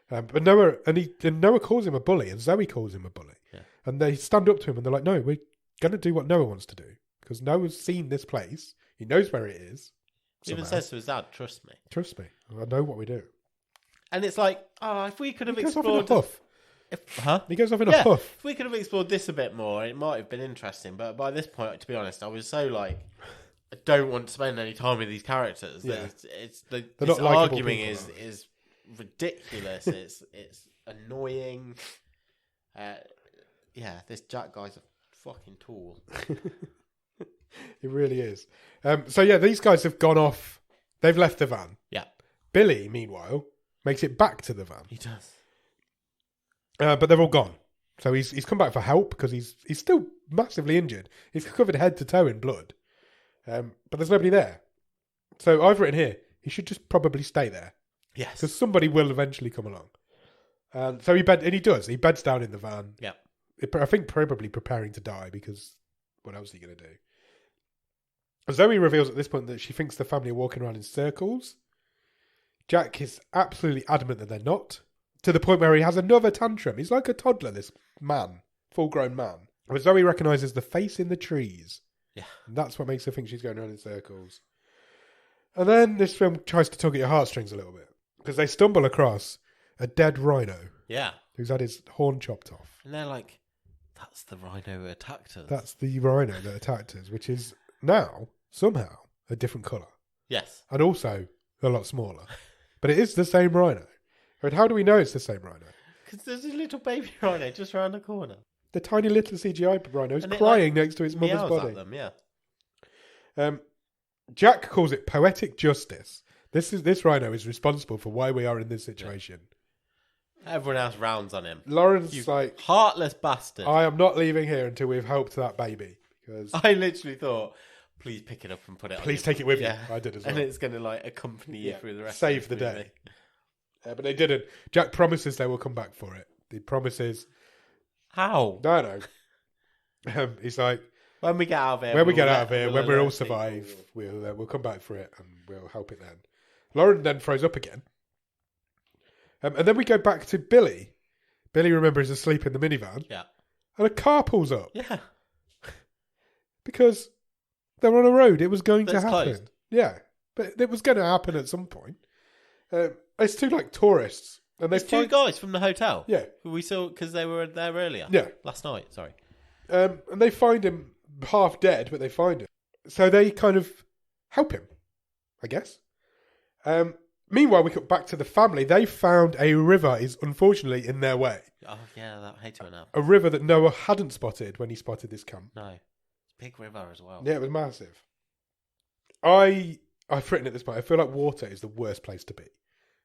But Noah calls him a bully, and Zoe calls him a bully. Yeah. And they stand up to him and they're like, "No, we're going to do what Noah wants to do because Noah's seen this place. He knows where it is." He even says to his dad, "Trust me. Trust me. I know what we do." And it's like, if we could have explored. He goes off in a huff. If we could have explored this a bit more, it might have been interesting. But by this point, to be honest, I was so like, I don't want to spend any time with these characters. Yeah. This arguing is ridiculous. annoying. Yeah, this Jack guy's a fucking tool. It really is. So yeah, these guys have gone off. They've left the van. Yeah. Billy, meanwhile, makes it back to the van. He does. But they're all gone. So he's come back for help because he's still massively injured. He's covered head to toe in blood. But there's nobody there. So I've written here, he should just probably stay there. Yes. Because somebody will eventually come along. And so he does. He beds down in the van. Yeah. I think probably preparing to die because what else are you going to do? Zoe reveals at this point that she thinks the family are walking around in circles. Jack is absolutely adamant that they're not, to the point where he has another tantrum. He's like a toddler, this man, full-grown man. But Zoe recognises the face in the trees. Yeah. And that's what makes her think she's going around in circles. And then this film tries to tug at your heartstrings a little bit, because they stumble across a dead rhino. Yeah. Who's had his horn chopped off. And they're like, that's the rhino who attacked us. That's the rhino that attacked us, which is now, somehow, a different colour. Yes. And also a lot smaller. But it is the same rhino. And how do we know it's the same rhino? Because there's a little baby rhino just around the corner. The tiny little CGI rhino is And it, crying next to its mother's meows body. at them, yeah. Jack calls it poetic justice. This rhino is responsible for why we are in this situation. Everyone else rounds on him. Lauren's like, heartless bastard. I am not leaving here until we've helped that baby. Because I literally thought, please pick it up and put it on. Please take it with you. I did as well. And it's going to like accompany you through the rest Save of the movie. day. But they didn't. Jack promises they will come back for it. He promises. How? No. He's like, when we get out of here, when we all survive, we'll come back for it and we'll help it then. Lauren then throws up again. And then we go back to Billy. Billy, remember, is asleep in the minivan. Yeah. And a car pulls up. Yeah. Because they're on a road. It was going to happen. Closed. Yeah. But it was going to happen at some point. It's two like tourists. And There's two guys from the hotel. Yeah. Who we saw because they were there earlier. Yeah. Last night, sorry. And they find him half dead, but they find him. So they kind of help him, I guess. Meanwhile, we cut back to the family. They found a river is unfortunately in their way. Oh, yeah, I hate it now. A river that Noah hadn't spotted when he spotted this camp. No. It's a big river as well. Yeah, it was massive. I've written at this point, I feel like water is the worst place to be.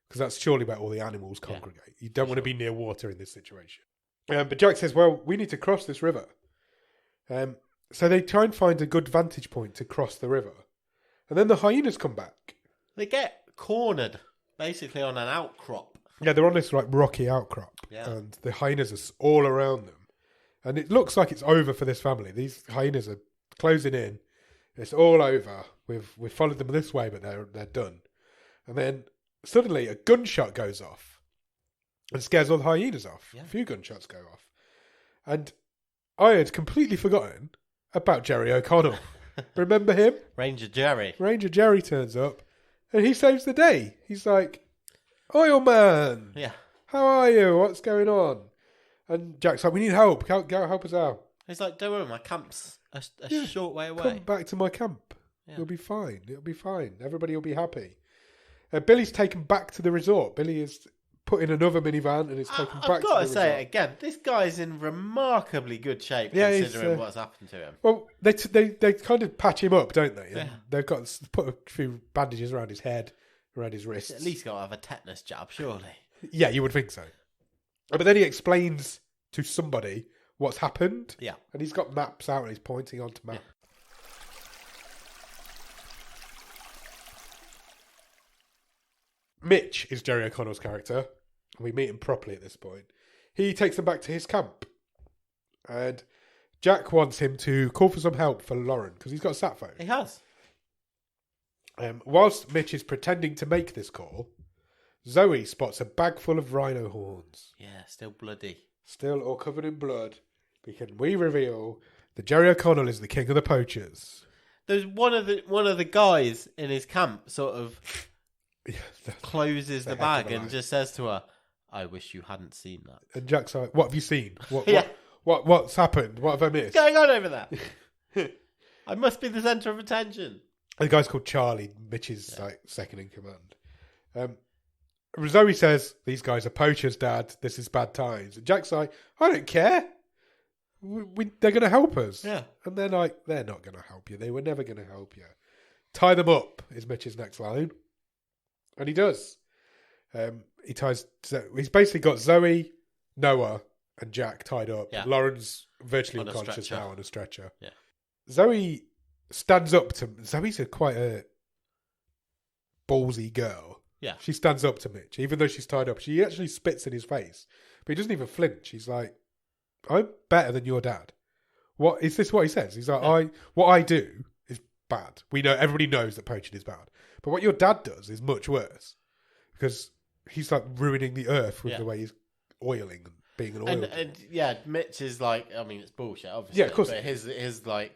Because that's surely where all the animals congregate. Yeah, you don't want to be near water in this situation. But Jack says, well, we need to cross this river. So they try and find a good vantage point to cross the river. And then the hyenas come back. They get cornered, basically, on an outcrop. Yeah, they're on this like rocky outcrop. Yeah. And the hyenas are all around them. And it looks like it's over for this family. These hyenas are closing in. It's all over. We've followed them this way, but they're done. And then suddenly a gunshot goes off and scares all the hyenas off. Yeah. A few gunshots go off. And I had completely forgotten about Jerry O'Connell. Remember him? Ranger Jerry. Ranger Jerry turns up and he saves the day. He's like, Oil Man. Yeah. How are you? What's going on? And Jack's like, we need help. Go help us out. He's like, don't worry, my camp's a short way away. Come back to my camp. Yeah. You'll be fine. It'll be fine. Everybody will be happy. Billy's taken back to the resort. Billy is put in another minivan and is taken back to the resort. I've got to say it again. This guy's in remarkably good shape considering what's happened to him. Well, they kind of patch him up, don't they? Yeah. They've got put a few bandages around his head, around his wrists. At least got to have a tetanus jab, surely. Yeah, you would think so. But then he explains to somebody what's happened. Yeah. And he's got maps out and he's pointing onto maps. Yeah. Mitch is Jerry O'Connell's character. We meet him properly at this point. He takes them back to his camp. And Jack wants him to call for some help for Lauren because he's got a sat phone. He has. Whilst Mitch is pretending to make this call, Zoe spots a bag full of rhino horns. Yeah, still bloody. Still all covered in blood. We reveal that Jerry O'Connell is the king of the poachers. There's one of the guys in his camp sort of closes the bag and just says to her, I wish you hadn't seen that. And Jack's like, what have you seen? What's happened? What have I missed? What's going on over there? I must be the centre of attention. The guy's called Charlie. Mitch is like second in command. Zoe says, these guys are poachers, Dad. This is bad times. And Jack's like, I don't care. They're going to help us. Yeah. And they're like, they're not going to help you. They were never going to help you. Tie them up is Mitch's next line. And he does. He's basically got Zoe, Noah, and Jack tied up. Yeah. Lauren's virtually On a unconscious stretcher. now on a stretcher. Yeah. Zoe stands up to... Zoe's quite a ballsy girl. Yeah. She stands up to Mitch, even though she's tied up. She actually spits in his face, but he doesn't even flinch. He's like, I'm better than your dad. What is this what he says? He's like, what I do is bad. We know, everybody knows that poaching is bad. But what your dad does is much worse. Because he's like ruining the earth with the way he's oiling and being an oil. And yeah, Mitch is like, I mean, it's bullshit, obviously. Yeah, of course. But his like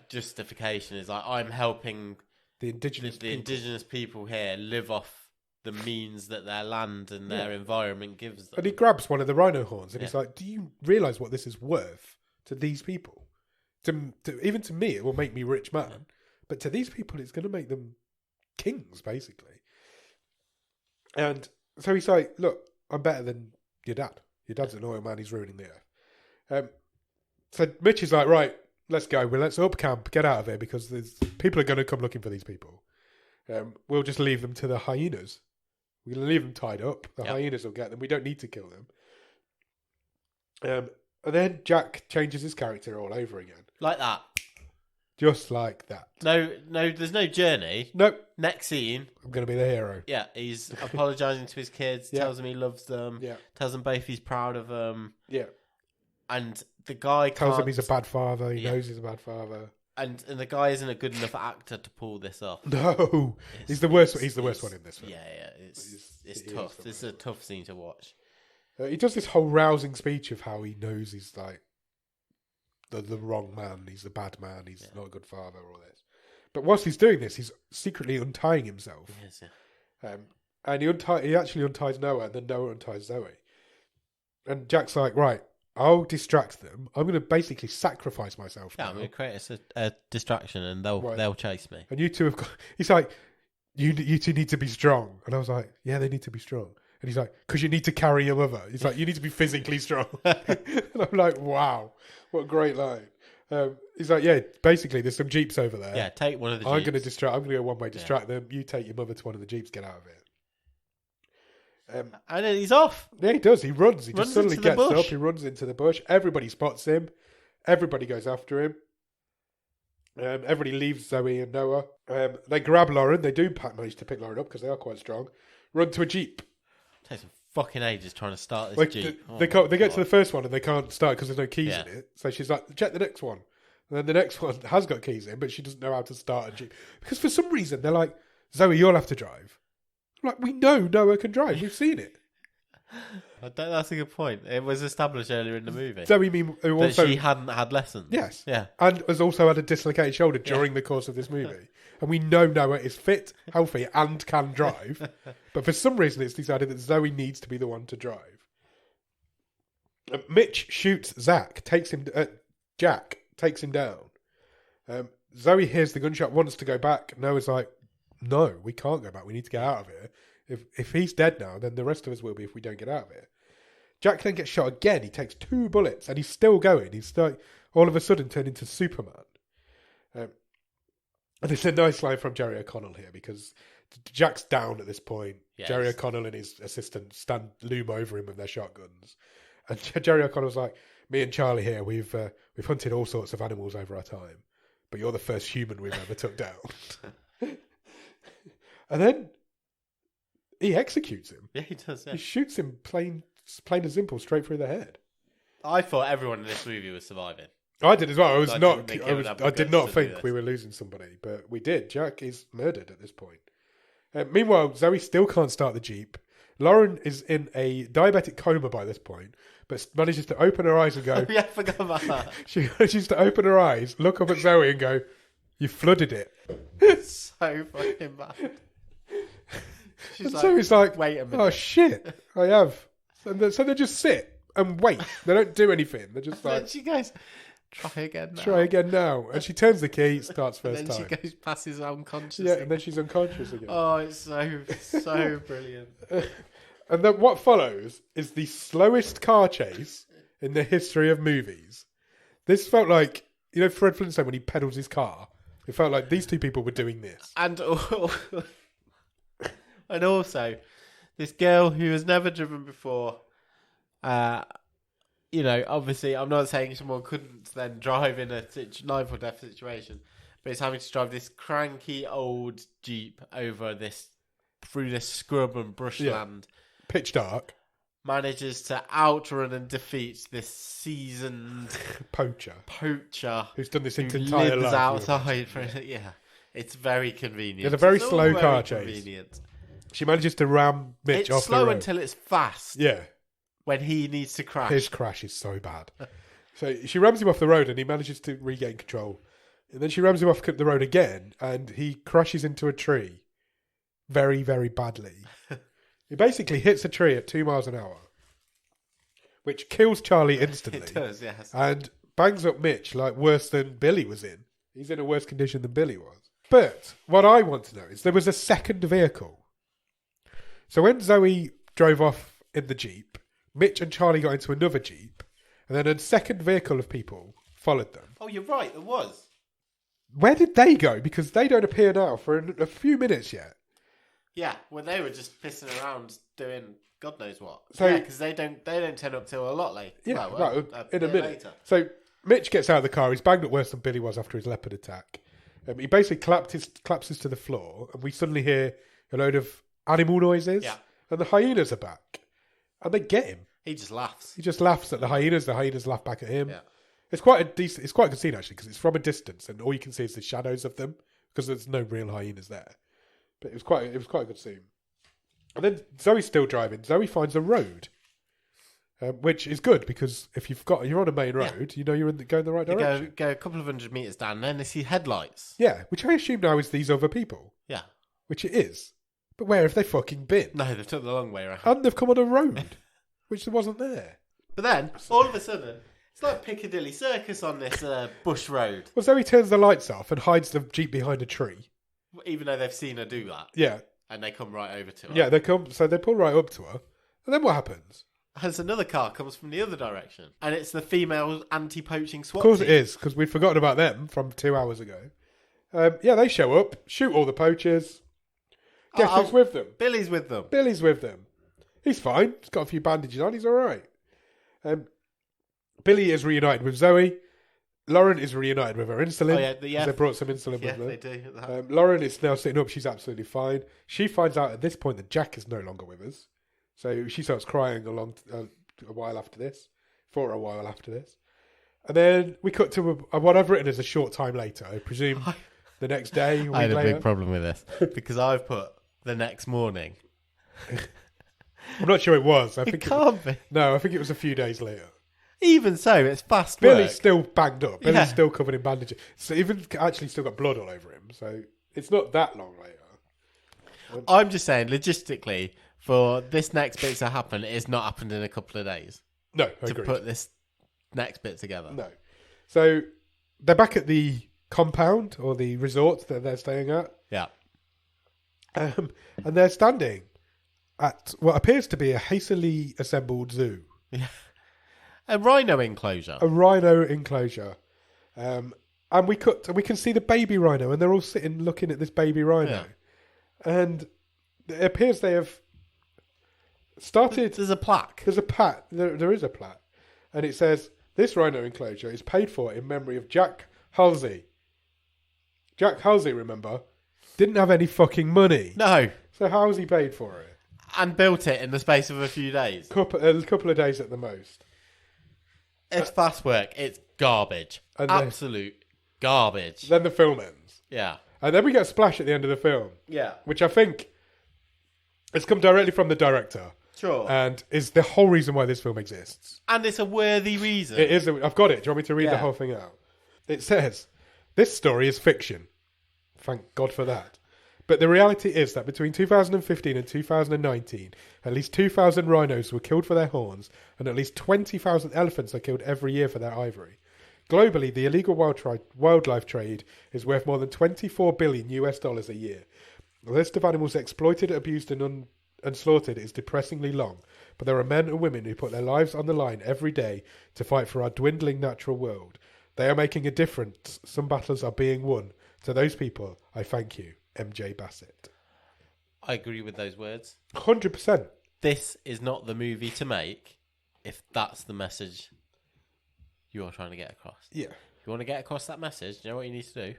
justification is like, I'm helping the indigenous people here live off the means that their land and their environment gives them. And he grabs one of the rhino horns and he's like, do you realise what this is worth to these people? Even to me, it will make me rich man. Yeah. But to these people, it's going to make them kings, basically. And so he's like, look, I'm better than your dad. Your dad's an oil man. He's ruining the earth. So Mitch is like, right, let's go. Well, let's up camp, get out of here, because people are going to come looking for these people. We'll just leave them to the hyenas. We're going to leave them tied up. The hyenas will get them. We don't need to kill them. And then Jack changes his character all over again. Like that. Just like that. No, there's no journey. Nope. Next scene. I'm going to be the hero. Yeah, he's apologising to his kids, tells them he loves them, tells them both he's proud of them. Yeah. And the guy tells them he's a bad father. He knows he's a bad father. And the guy isn't a good enough actor to pull this off. No. He's the worst. He's the worst one in this film. Yeah. It's tough. This is a tough scene to watch. He does this whole rousing speech of how he knows he's like the wrong man. He's the bad man. He's not a good father. All this, but whilst he's doing this, he's secretly untying himself. Yes, yeah. And he actually unties Noah, and then Noah unties Zoe. And Jack's like, right, I'll distract them. I'm going to basically sacrifice myself. Yeah, now. I'm going to create a distraction, and they'll chase me. And you two have got. He's like, you two need to be strong. And I was like, yeah, they need to be strong. And he's like, because you need to carry your mother. He's like, you need to be physically strong. And I'm like, wow, what a great line. He's like, yeah, basically, there's some Jeeps over there. Yeah, take one of the Jeeps. I'm going to go one way, distract them. You take your mother to one of the Jeeps, get out of it. And then he's off. Yeah, he does. He runs. He just suddenly gets up. He runs into the bush. Everybody spots him. Everybody goes after him. Everybody leaves Zoe and Noah. They grab Lauren. They do manage to pick Lauren up because they are quite strong. Run to a Jeep. Takes some fucking ages trying to start this Jeep. They get to the first one and they can't start because there's no keys in it. So she's like, check the next one. And then the next one has got keys in, but she doesn't know how to start a Jeep. Because for some reason, they're like, Zoe, you'll have to drive. I'm like, we know Noah can drive. We've seen it. That's a good point. It was established earlier in the movie. Zoe that she hadn't had lessons. Yes. Yeah. And has also had a dislocated shoulder during the course of this movie. And we know Noah is fit, healthy, and can drive. But for some reason, it's decided that Zoe needs to be the one to drive. Mitch shoots Jack takes him down. Zoe hears the gunshot, wants to go back. Noah's like, no, we can't go back. We need to get out of here. If he's dead now, then the rest of us will be if we don't get out of here. Jack then gets shot again. He takes 2 bullets and he's still going. He's like, all of a sudden turned into Superman. And it's a nice line from Jerry O'Connell here because Jack's down at this point. Yes. Jerry O'Connell and his assistant loom over him with their shotguns. And Jerry O'Connell's like, me and Charlie here, we've hunted all sorts of animals over our time, but you're the first human we've ever took down. And then he executes him. Yeah, he does. Yeah. He shoots him plain and simple, straight through the head. I thought everyone in this movie was surviving. I did as well. I did not think we were losing somebody, but we did. Jack is murdered at this point. Meanwhile, Zoe still can't start the Jeep. Lauren is in a diabetic coma by this point, but manages to open her eyes and go... Yeah, I forgot about that. She manages to open her eyes, look up at Zoe and go, you flooded it. So fucking bad. And Zoe's like, wait a minute. Oh shit, I have. So they just sit and wait. They don't do anything. They're just like... She goes, Try again now. Try again now. And she turns the key, starts first and then time. she goes past his unconscious. Yeah, and then she's unconscious again. Oh, it's so brilliant. And then what follows is the slowest car chase in the history of movies. This felt like, you know, Fred Flintstone when he pedals his car. It felt like these two people were doing this. And also, this girl who has never driven before, you know, obviously, I'm not saying someone couldn't then drive in a life or death situation, but it's having to drive this cranky old Jeep through this scrub and brushland. Pitch dark. Manages to outrun and defeat this seasoned poacher who's done this his entire lives life. Outside for it. Yeah, it's very convenient. It's a very It's slow all car very chase. Convenient. She manages to ram Mitch off the road. It's slow until it's fast. Yeah. When he needs to crash. His crash is so bad. So she rams him off the road and he manages to regain control. And then she rams him off the road again and he crashes into a tree very, very badly. He basically hits a tree at 2 miles an hour, which kills Charlie instantly. It does, yes. And bangs up Mitch like worse than Billy was in. He's in a worse condition than Billy was. But what I want to know is there was a second vehicle. So when Zoe drove off in the Jeep, Mitch and Charlie got into another Jeep, and then a second vehicle of people followed them. Oh, you're right, there was. Where did they go? Because they don't appear now for a few minutes yet. Yeah, well, they were just pissing around doing God knows what. So, yeah, because they don't turn up till a lot later. Yeah, well, in a minute. Later. So Mitch gets out of the car. He's banged up worse than Billy was after his leopard attack. He basically collapses to the floor, and we suddenly hear a load of animal noises. Yeah. And the hyenas are back, and they get him. He just laughs. He just laughs at the hyenas. The hyenas laugh back at him. Yeah. It's quite a good scene actually because it's from a distance, and all you can see is the shadows of them because there's no real hyenas there. But it was quite a good scene. And then Zoe's still driving. Zoe finds a road, which is good because if you're on a main road, you know you're going the right direction. Go a couple of 100 meters down, and then they see headlights. Yeah, which I assume now is these other people. Yeah, which it is. But where have they fucking been? No, they took the long way around. And they've come on a road, which wasn't there. But then, all of a sudden, it's like Piccadilly Circus on this bush road. Well, Zoe turns the lights off and hides the Jeep behind a tree. Even though they've seen her do that. Yeah. And they come right over to her. Yeah, they pull right up to her. And then what happens? As another car comes from the other direction. And it's the female anti-poaching SWAT Of course team. it is, because we'd forgotten about them from 2 hours ago. Yeah, they show up, shoot all the poachers. Guess who's with them? Billy's with them. Billy's with them. He's fine. He's got a few bandages on. He's all right. Billy is reunited with Zoe. Lauren is reunited with her insulin. Oh, yeah. They brought some insulin Yeah, with them. they do. Lauren is now sitting up. She's absolutely fine. She finds out at this point that Jack is no longer with us. So she starts crying a while after this. For a while after this. And then we cut to what I've written as a short time later. I presume the next day. I had a big problem with this because I've put the next morning. I'm not sure it was. I think It can't be. No, I think it was a few days later. Even so, it's fast Billy's work. still banged up. Billy's Yeah. still covered in bandages. So even actually still got blood all over him. So it's not that long later. I'm just saying, logistically, for this next bit to happen, it's not happened in a couple of days. No, I to agree. put this next bit together. No. So they're back at the compound or the resort that they're staying at. Yeah. And they're standing at what appears to be a hastily assembled zoo. Yeah. A rhino enclosure. A rhino enclosure. And we can see the baby rhino, and they're all sitting looking at this baby rhino. Yeah. And it appears they have started... There's a plaque. There is a plaque. And it says, this rhino enclosure is paid for in memory of Jack Halsey. Jack Halsey, remember, didn't have any fucking money. No. So how was he paid for it? And built it in the space of a few days. A couple of days at the most. It's fast work. It's garbage. Absolute garbage. Then the film ends. Yeah. And then we get a splash at the end of the film. Yeah. Which I think has come directly from the director. Sure. And is the whole reason why this film exists. And it's a worthy reason. It is. I've got it. Do you want me to read the whole thing out? It says, this story is fiction. Thank God for that. But the reality is that between 2015 and 2019, at least 2,000 rhinos were killed for their horns, and at least 20,000 elephants are killed every year for their ivory. Globally, the illegal wildlife trade is worth more than $24 billion a year. The list of animals exploited, abused, and slaughtered is depressingly long, but there are men and women who put their lives on the line every day to fight for our dwindling natural world. They are making a difference. Some battles are being won. To those people, I thank you, MJ Bassett. I agree with those words. 100%. This is not the movie to make if that's the message you are trying to get across. Yeah. If you want to get across that message, you know what you need to do?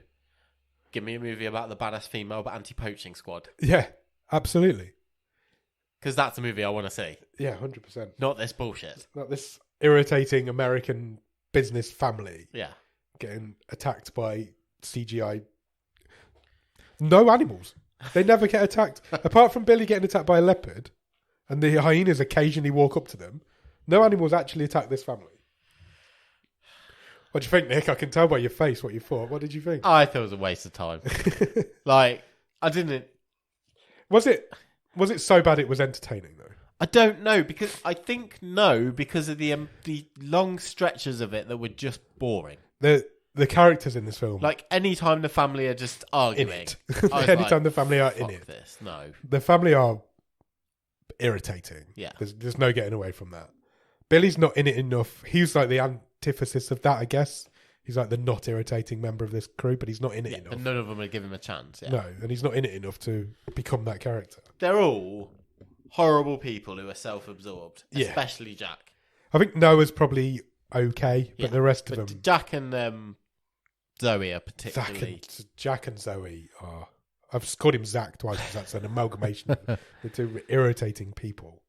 Give me a movie about the badass female but anti-poaching squad. Yeah, absolutely. Because that's a movie I want to see. Yeah, 100%. Not this bullshit. Not this irritating American business family. Yeah. Getting attacked by CGI. No animals. They never get attacked. Apart from Billy getting attacked by a leopard and the hyenas occasionally walk up to them, no animals actually attack this family. What do you think, Nick? I can tell by your face what you thought. What did you think? I thought it was a waste of time. Like, I didn't... Was it so bad it was entertaining, though? I don't know, because I think no, because of the long stretches of it that were just boring. The characters in this film... Like, any time the family are just arguing. Anytime the family are in fuck it. This, no. The family are irritating. Yeah. There's no getting away from that. Billy's not in it enough. He's like the antithesis of that, I guess. He's like the not irritating member of this crew, but he's not in it enough. And none of them would give him a chance. Yeah. No, and he's not in it enough to become that character. They're all horrible people who are self-absorbed, especially Jack. I think Noah's probably okay, but the rest of them... Jack and Zoe are particularly... Jack and Zoe are... I've called him Zach twice because that's an amalgamation of the two irritating people.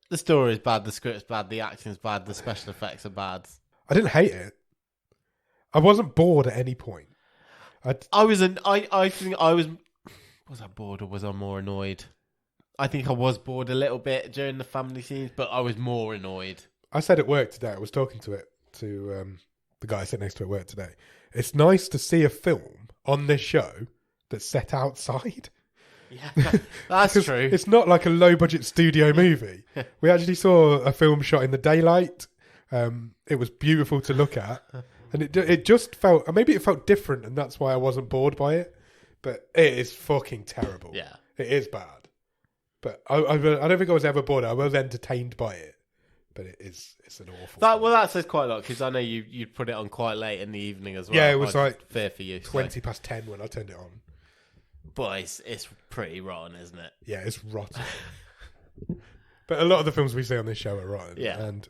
The story's bad, the script's bad, the acting's bad, the special effects are bad. I didn't hate it. I wasn't bored at any point. I think I was... Was I bored or was I more annoyed? I think I was bored a little bit during the family scenes, but I was more annoyed. I said at work today, I was talking to the guy sitting next to at work today. It's nice to see a film on this show that's set outside. Yeah, that's true. It's not like a low-budget studio movie. We actually saw a film shot in the daylight. It was beautiful to look at. And it just felt... Maybe it felt different, and that's why I wasn't bored by it. But it is fucking terrible. Yeah. It is bad. But I don't think I was ever bored. I was entertained by it. But it's an awful... That says quite a lot, because I know you'd put it on quite late in the evening as well. Yeah, it was like fair for you. 20 past 10 when I turned it on. But it's pretty rotten, isn't it? Yeah, it's rotten. But a lot of the films we see on this show are rotten. Yeah. And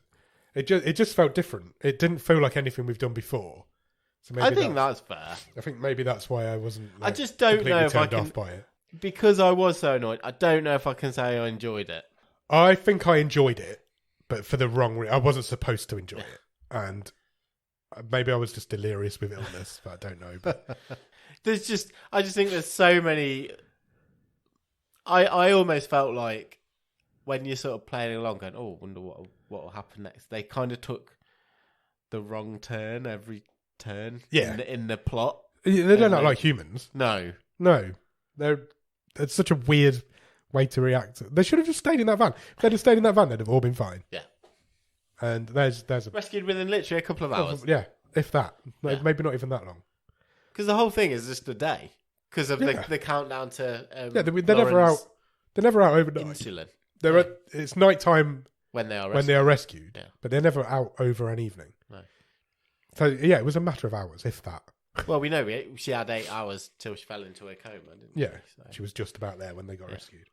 it just felt different. It didn't feel like anything we've done before. So maybe I think that's fair. I think maybe that's why I wasn't I just don't know if I can... off by it. Because I was so annoyed, I don't know if I can say I enjoyed it. I think I enjoyed it, but for the wrong reason. I wasn't supposed to enjoy it. And maybe I was just delirious with illness, but I don't know. But I just think there's so many... I almost felt like when you're sort of playing along going, oh, I wonder what will happen next. They kind of took the wrong turn every turn in the plot. They're not like humans. No. It's such a weird way to react. They should have just stayed in that van. If they'd have stayed in that van, they'd have all been fine. Yeah. And there's a... Rescued within literally a couple of hours. Yeah, if that. Yeah. Maybe not even that long. Because the whole thing is just a day. Because of the countdown to they're never out. They're never out overnight. Insulin. It's night time when they are rescued. Yeah. But they're never out over an evening. No. So yeah, it was a matter of hours, if that. Well, we know she had 8 hours till she fell into a coma, didn't she? Yeah, so. She was just about there when they got rescued.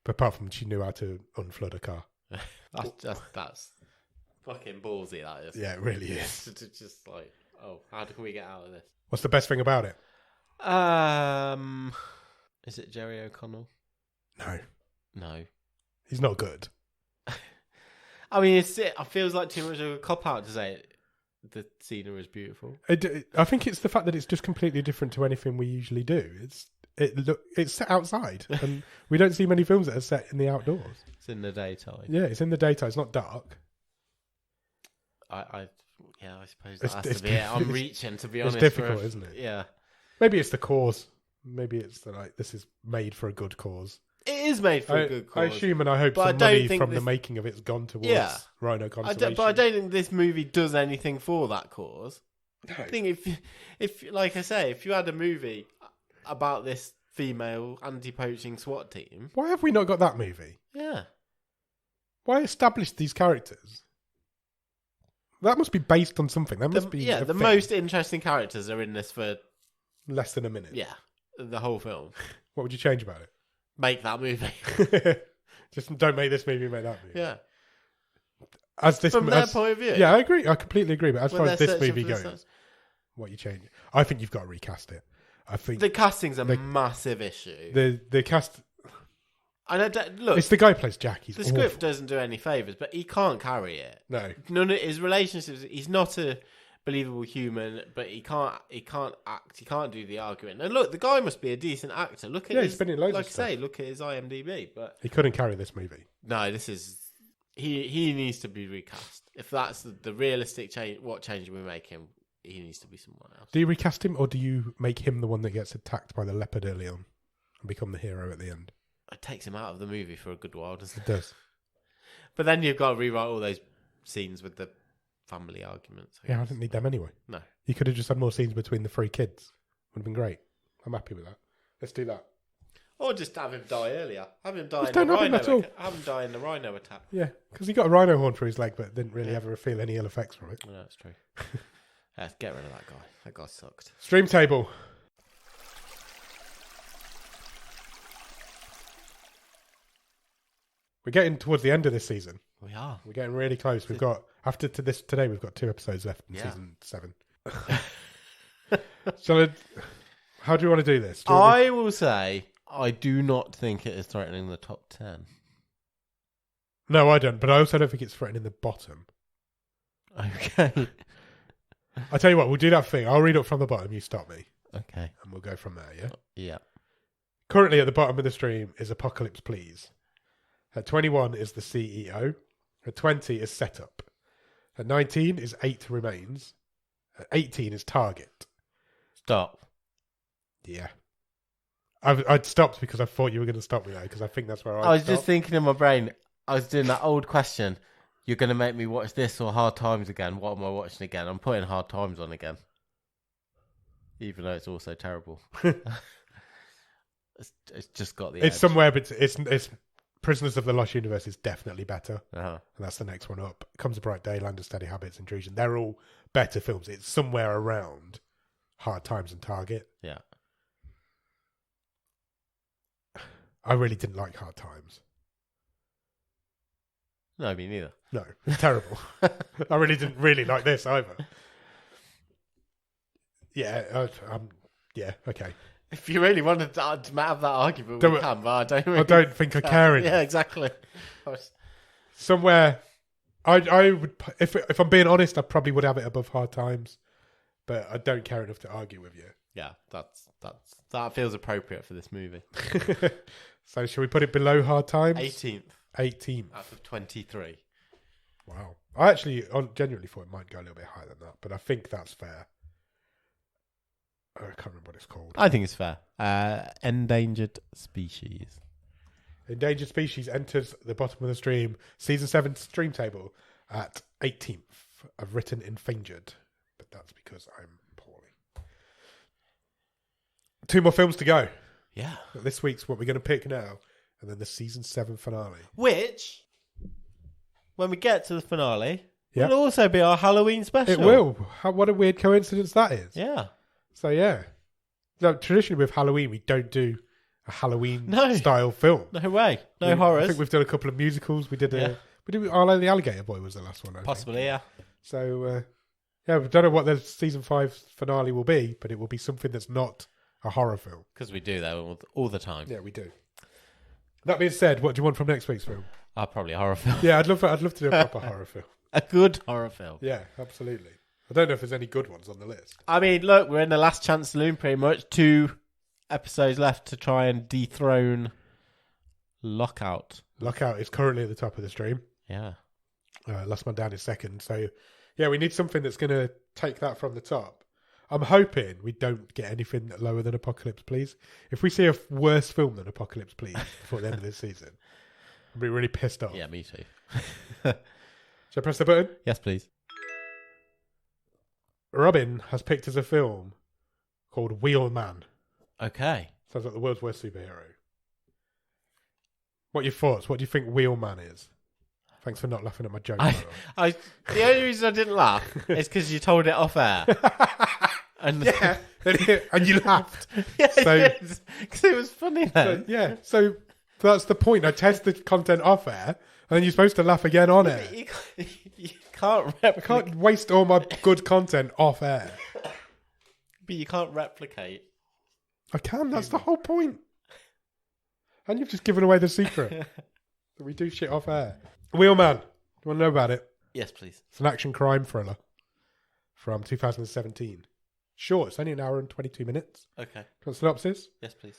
But apart from she knew how to unflood a car. that's fucking ballsy, that is. Yeah, it really is. It's just like, oh, how can we get out of this? What's the best thing about it? Is it Jerry O'Connell? No. He's not good. I mean, it feels like too much of a cop-out to say the scenery is beautiful. I think it's the fact that it's just completely different to anything we usually do. It's set outside, and we don't see many films that are set in the outdoors. It's in the daytime. Yeah, it's in the daytime. It's not dark. I suppose that has to be it. I'm reaching, to be honest. It's difficult, isn't it? Yeah. Maybe it's the cause. Maybe it's this is made for a good cause. It is made for a good cause. I assume and I hope some money from the making of it's gone towards rhino conservation. But I don't think this movie does anything for that cause. I think if like I say, if you had a movie about this female anti-poaching SWAT team, Why have we not got that movie? yeah, Why establish these characters? That must be based on something. That must be the thing. most interesting characters are in this for Less than a minute. yeah the whole film. What would you change about it? Make that movie, Just don't make this movie, make that movie. yeah. As this From their point of view, Yeah, I agree. I completely agree. But as when far as they're this searching movie for the goes, source. what you change? I think you've got to recast it. I think The casting's a massive issue. the cast. And I don't, look, It's the guy who plays Jack. He's the awful. script doesn't do any favors, but he can't carry it. No, None of his relationships. He's not a believable human, but he can't act. He can't do the arguing. And look, the guy must be a decent actor. Look at Yeah, his, he's been in loads like of I say, look at his IMDb. But he couldn't carry this movie. no, this is he needs to be recast. If that's the realistic change, what change we're making, he needs to be someone else. Do you recast him, or do you make him the one that gets attacked by the leopard early on and become the hero at the end? It takes him out of the movie for a good while, doesn't It it? does. But then you've got to rewrite all those scenes with the family arguments. Yeah, I didn't need them anyway. No. You could have just had more scenes between the three kids. Would have been great. I'm happy with that. Let's do that. Or just have him die earlier. Have him die Just in the don't have him rhino. at all. Have him die in the rhino attack. Yeah, because he got a rhino horn through his leg, but didn't really ever feel any ill effects from it. No, that's true. Let's get rid of that guy. That guy sucked. Stream table. We're getting towards the end of this season. We are. We're getting really close. We've got today. We've got 2 episodes left in season 7. So, how do you want to do this? I will say, I do not think it is threatening the top 10. No, I don't. But I also don't think it's threatening the bottom. Okay. I tell you what, we'll do that thing. I'll read up from the bottom. You stop me, Okay. and we'll go from there. Yeah. Yeah. Currently, at the bottom of the stream is Apocalypse Please. At 21 is the CEO. At 20 is Setup. At 19 is 8 Remains. At 18 is Target. Stop. Yeah. I'd stopped because I thought you were going to stop me though, because I think that's where I was just thinking in my brain, I was doing that old question. You're going to make me watch this or Hard Times again. What am I watching again? I'm putting Hard Times on again. Even though it's also terrible. It's just got the edge. It's somewhere, but it's Prisoners of the Lost Universe is definitely better. Uh-huh. And that's the next one up. Comes a Bright Day, Land of Steady Habits, Intrusion. They're all better films. It's somewhere around Hard Times and Target. Yeah. I really didn't like Hard Times. No, me neither. No, it's terrible. I really didn't really like this either. Yeah, yeah, okay. If you really wanted to have that argument, we can, but I don't really I don't think I care enough. Yeah, exactly. Somewhere, I would, if I'm being honest, I probably would have it above Hard Times, but I don't care enough to argue with you. Yeah, that feels appropriate for this movie. So shall we put it below Hard Times? 18th. 18th. Out of 23. Wow. I genuinely thought it might go a little bit higher than that, but I think that's fair. I can't remember what it's called. I think it's fair. Endangered Species. Endangered Species enters the bottom of the stream. Season 7 stream table at 18th. I've written Endangered, but that's because I'm poorly. 2 more films to go. Yeah. This week's what we're going to pick now, and then the season 7 finale. Which, when we get to the finale, Yep. will also be our Halloween special. It will. What a weird coincidence that is. Yeah. So yeah. No, traditionally with Halloween, we don't do a Halloween style film. No way. No horrors. I think we've done a couple of musicals. We did Arlo the Alligator Boy was the last one. Possibly, yeah. So yeah, we don't know what the season 5 finale will be, but it will be something that's not a horror film. Because we do that all the time. Yeah, we do. That being said, what do you want from next week's film? Probably a horror film. Yeah, I'd love to do a proper horror film. A good horror film. Yeah, absolutely. I don't know if there's any good ones on the list. I mean, look, we're in the last chance saloon pretty much. 2 episodes left to try and dethrone Lockout. Lockout is currently at the top of the stream. Yeah. Last Man Down is second. So, yeah, we need something that's going to take that from the top. I'm hoping we don't get anything lower than Apocalypse Please. If we see a worse film than Apocalypse Please before the end of this season, I'll be really pissed off. Yeah, me too. Shall I press the button? Yes, please. Robin has picked as a film called Wheelman. Okay. Sounds like the world's worst superhero. What are your thoughts? What do you think Wheelman is? Thanks for not laughing at my joke. The only reason I didn't laugh is because you told it off air. And yeah, and you laughed. Yeah, because it was funny then. So that's the point. I test the content off air, and then you're supposed to laugh again on air. You can't I can't waste all my good content off air. But you can't replicate. I can. That's the whole point. And you've just given away the secret that we do shit off air. Wheelman. Do you want to know about it? Yes, please. It's an action crime thriller from 2017. Short. It's only an hour and 22 minutes. Okay. Do you want a synopsis? Yes, please.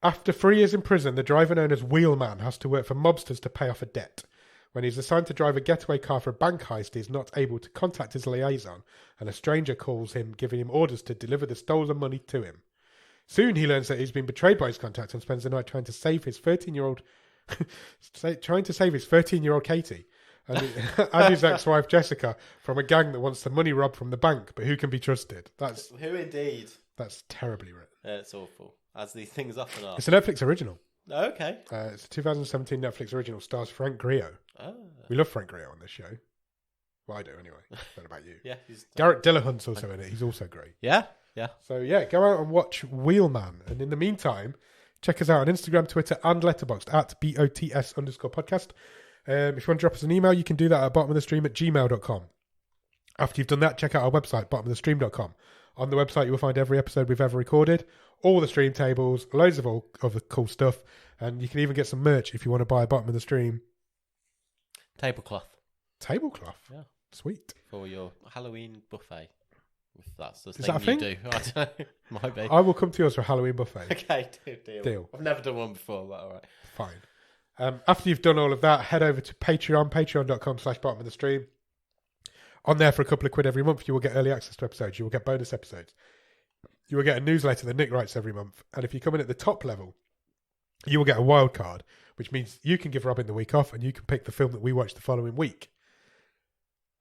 After 3 years in prison, the driver known as Wheelman has to work for mobsters to pay off a debt. When he's assigned to drive a getaway car for a bank heist, he's not able to contact his liaison, and a stranger calls him, giving him orders to deliver the stolen money to him. Soon he learns that he's been betrayed by his contact and spends the night trying to save his 13-year-old Katie and his ex-wife Jessica from a gang that wants the money robbed from the bank, but who can be trusted? Who indeed? That's terribly written. It's awful, as these things often are. It's a Netflix original. Okay. It's a 2017 Netflix original. Stars Frank Grillo. Oh. We love Frank Grillo on this show. Well, I do anyway. I don't know about you. Yeah. Garrett Dillahunt's also in it. He's also great. Yeah. Yeah. So yeah, go out and watch Wheelman. And in the meantime, check us out on Instagram, Twitter, and Letterboxd at BOTS_podcast. If you want to drop us an email, you can do that at bottomofthestream@gmail.com. After you've done that, check out our website, bottomofthestream.com. On the website, you will find every episode we've ever recorded, all the stream tables, loads of all of the cool stuff, and you can even get some merch if you want to buy a Bottom of the Stream tablecloth. Yeah. Sweet. For your Halloween buffet. If that's the Is thing that a thing? you do. I don't know. Might be. I will come to yours for a Halloween buffet. Okay, deal. Deal. I've never done one before, but all right. Fine. After you've done all of that, head over to Patreon, patreon.com/bottom of the stream. On there for a couple of quid every month, you will get early access to episodes. You will get bonus episodes. You will get a newsletter that Nick writes every month. And if you come in at the top level, you will get a wild card, which means you can give Robin the week off and you can pick the film that we watch the following week.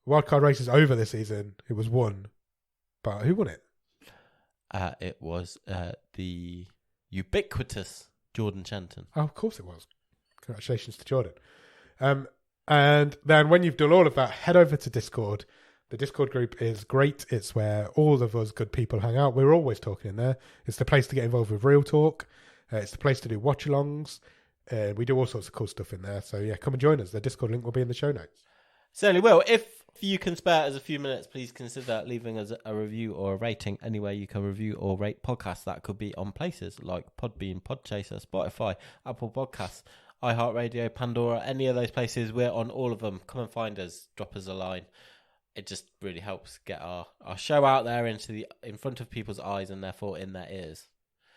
Wild card race is over this season. It was won. But who won it? It was the ubiquitous Jordan Shenton. Oh, of course it was. Congratulations to Jordan. And then when you've done all of that, head over to Discord. The Discord group is great. It's where all of us good people hang out. We're always talking in there. It's the place to get involved with real talk. It's the place to do watch-alongs. We do all sorts of cool stuff in there. So yeah, come and join us. The Discord link will be in the show notes. Certainly will. If you can spare us a few minutes, please consider leaving us a review or a rating anywhere you can review or rate podcasts. That could be on places like Podbean, Podchaser, Spotify, Apple Podcasts, iHeartRadio, Pandora, any of those places. We're on all of them. Come and find us. Drop us a line. It just really helps get our show out there in front of people's eyes and therefore in their ears.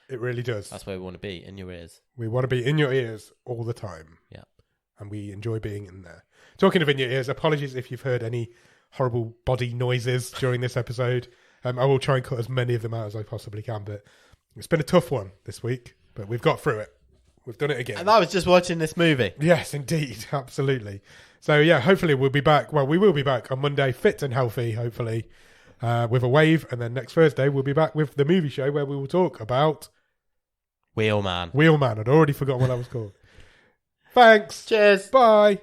It really does. That's where we want to be, in your ears. We want to be in your ears all the time. Yeah. And we enjoy being in there. Talking of in your ears, apologies if you've heard any horrible body noises during this episode. I will try and cut as many of them out as I possibly can, but it's been a tough one this week, but we've got through it. We've done it again. And I was just watching this movie. Yes, indeed. Absolutely. So, yeah, hopefully we'll be back. Well, we will be back on Monday, fit and healthy, hopefully, with a wave. And then next Thursday, we'll be back with the movie show where we will talk about... Wheelman. I'd already forgotten what that was called. Thanks. Cheers. Bye.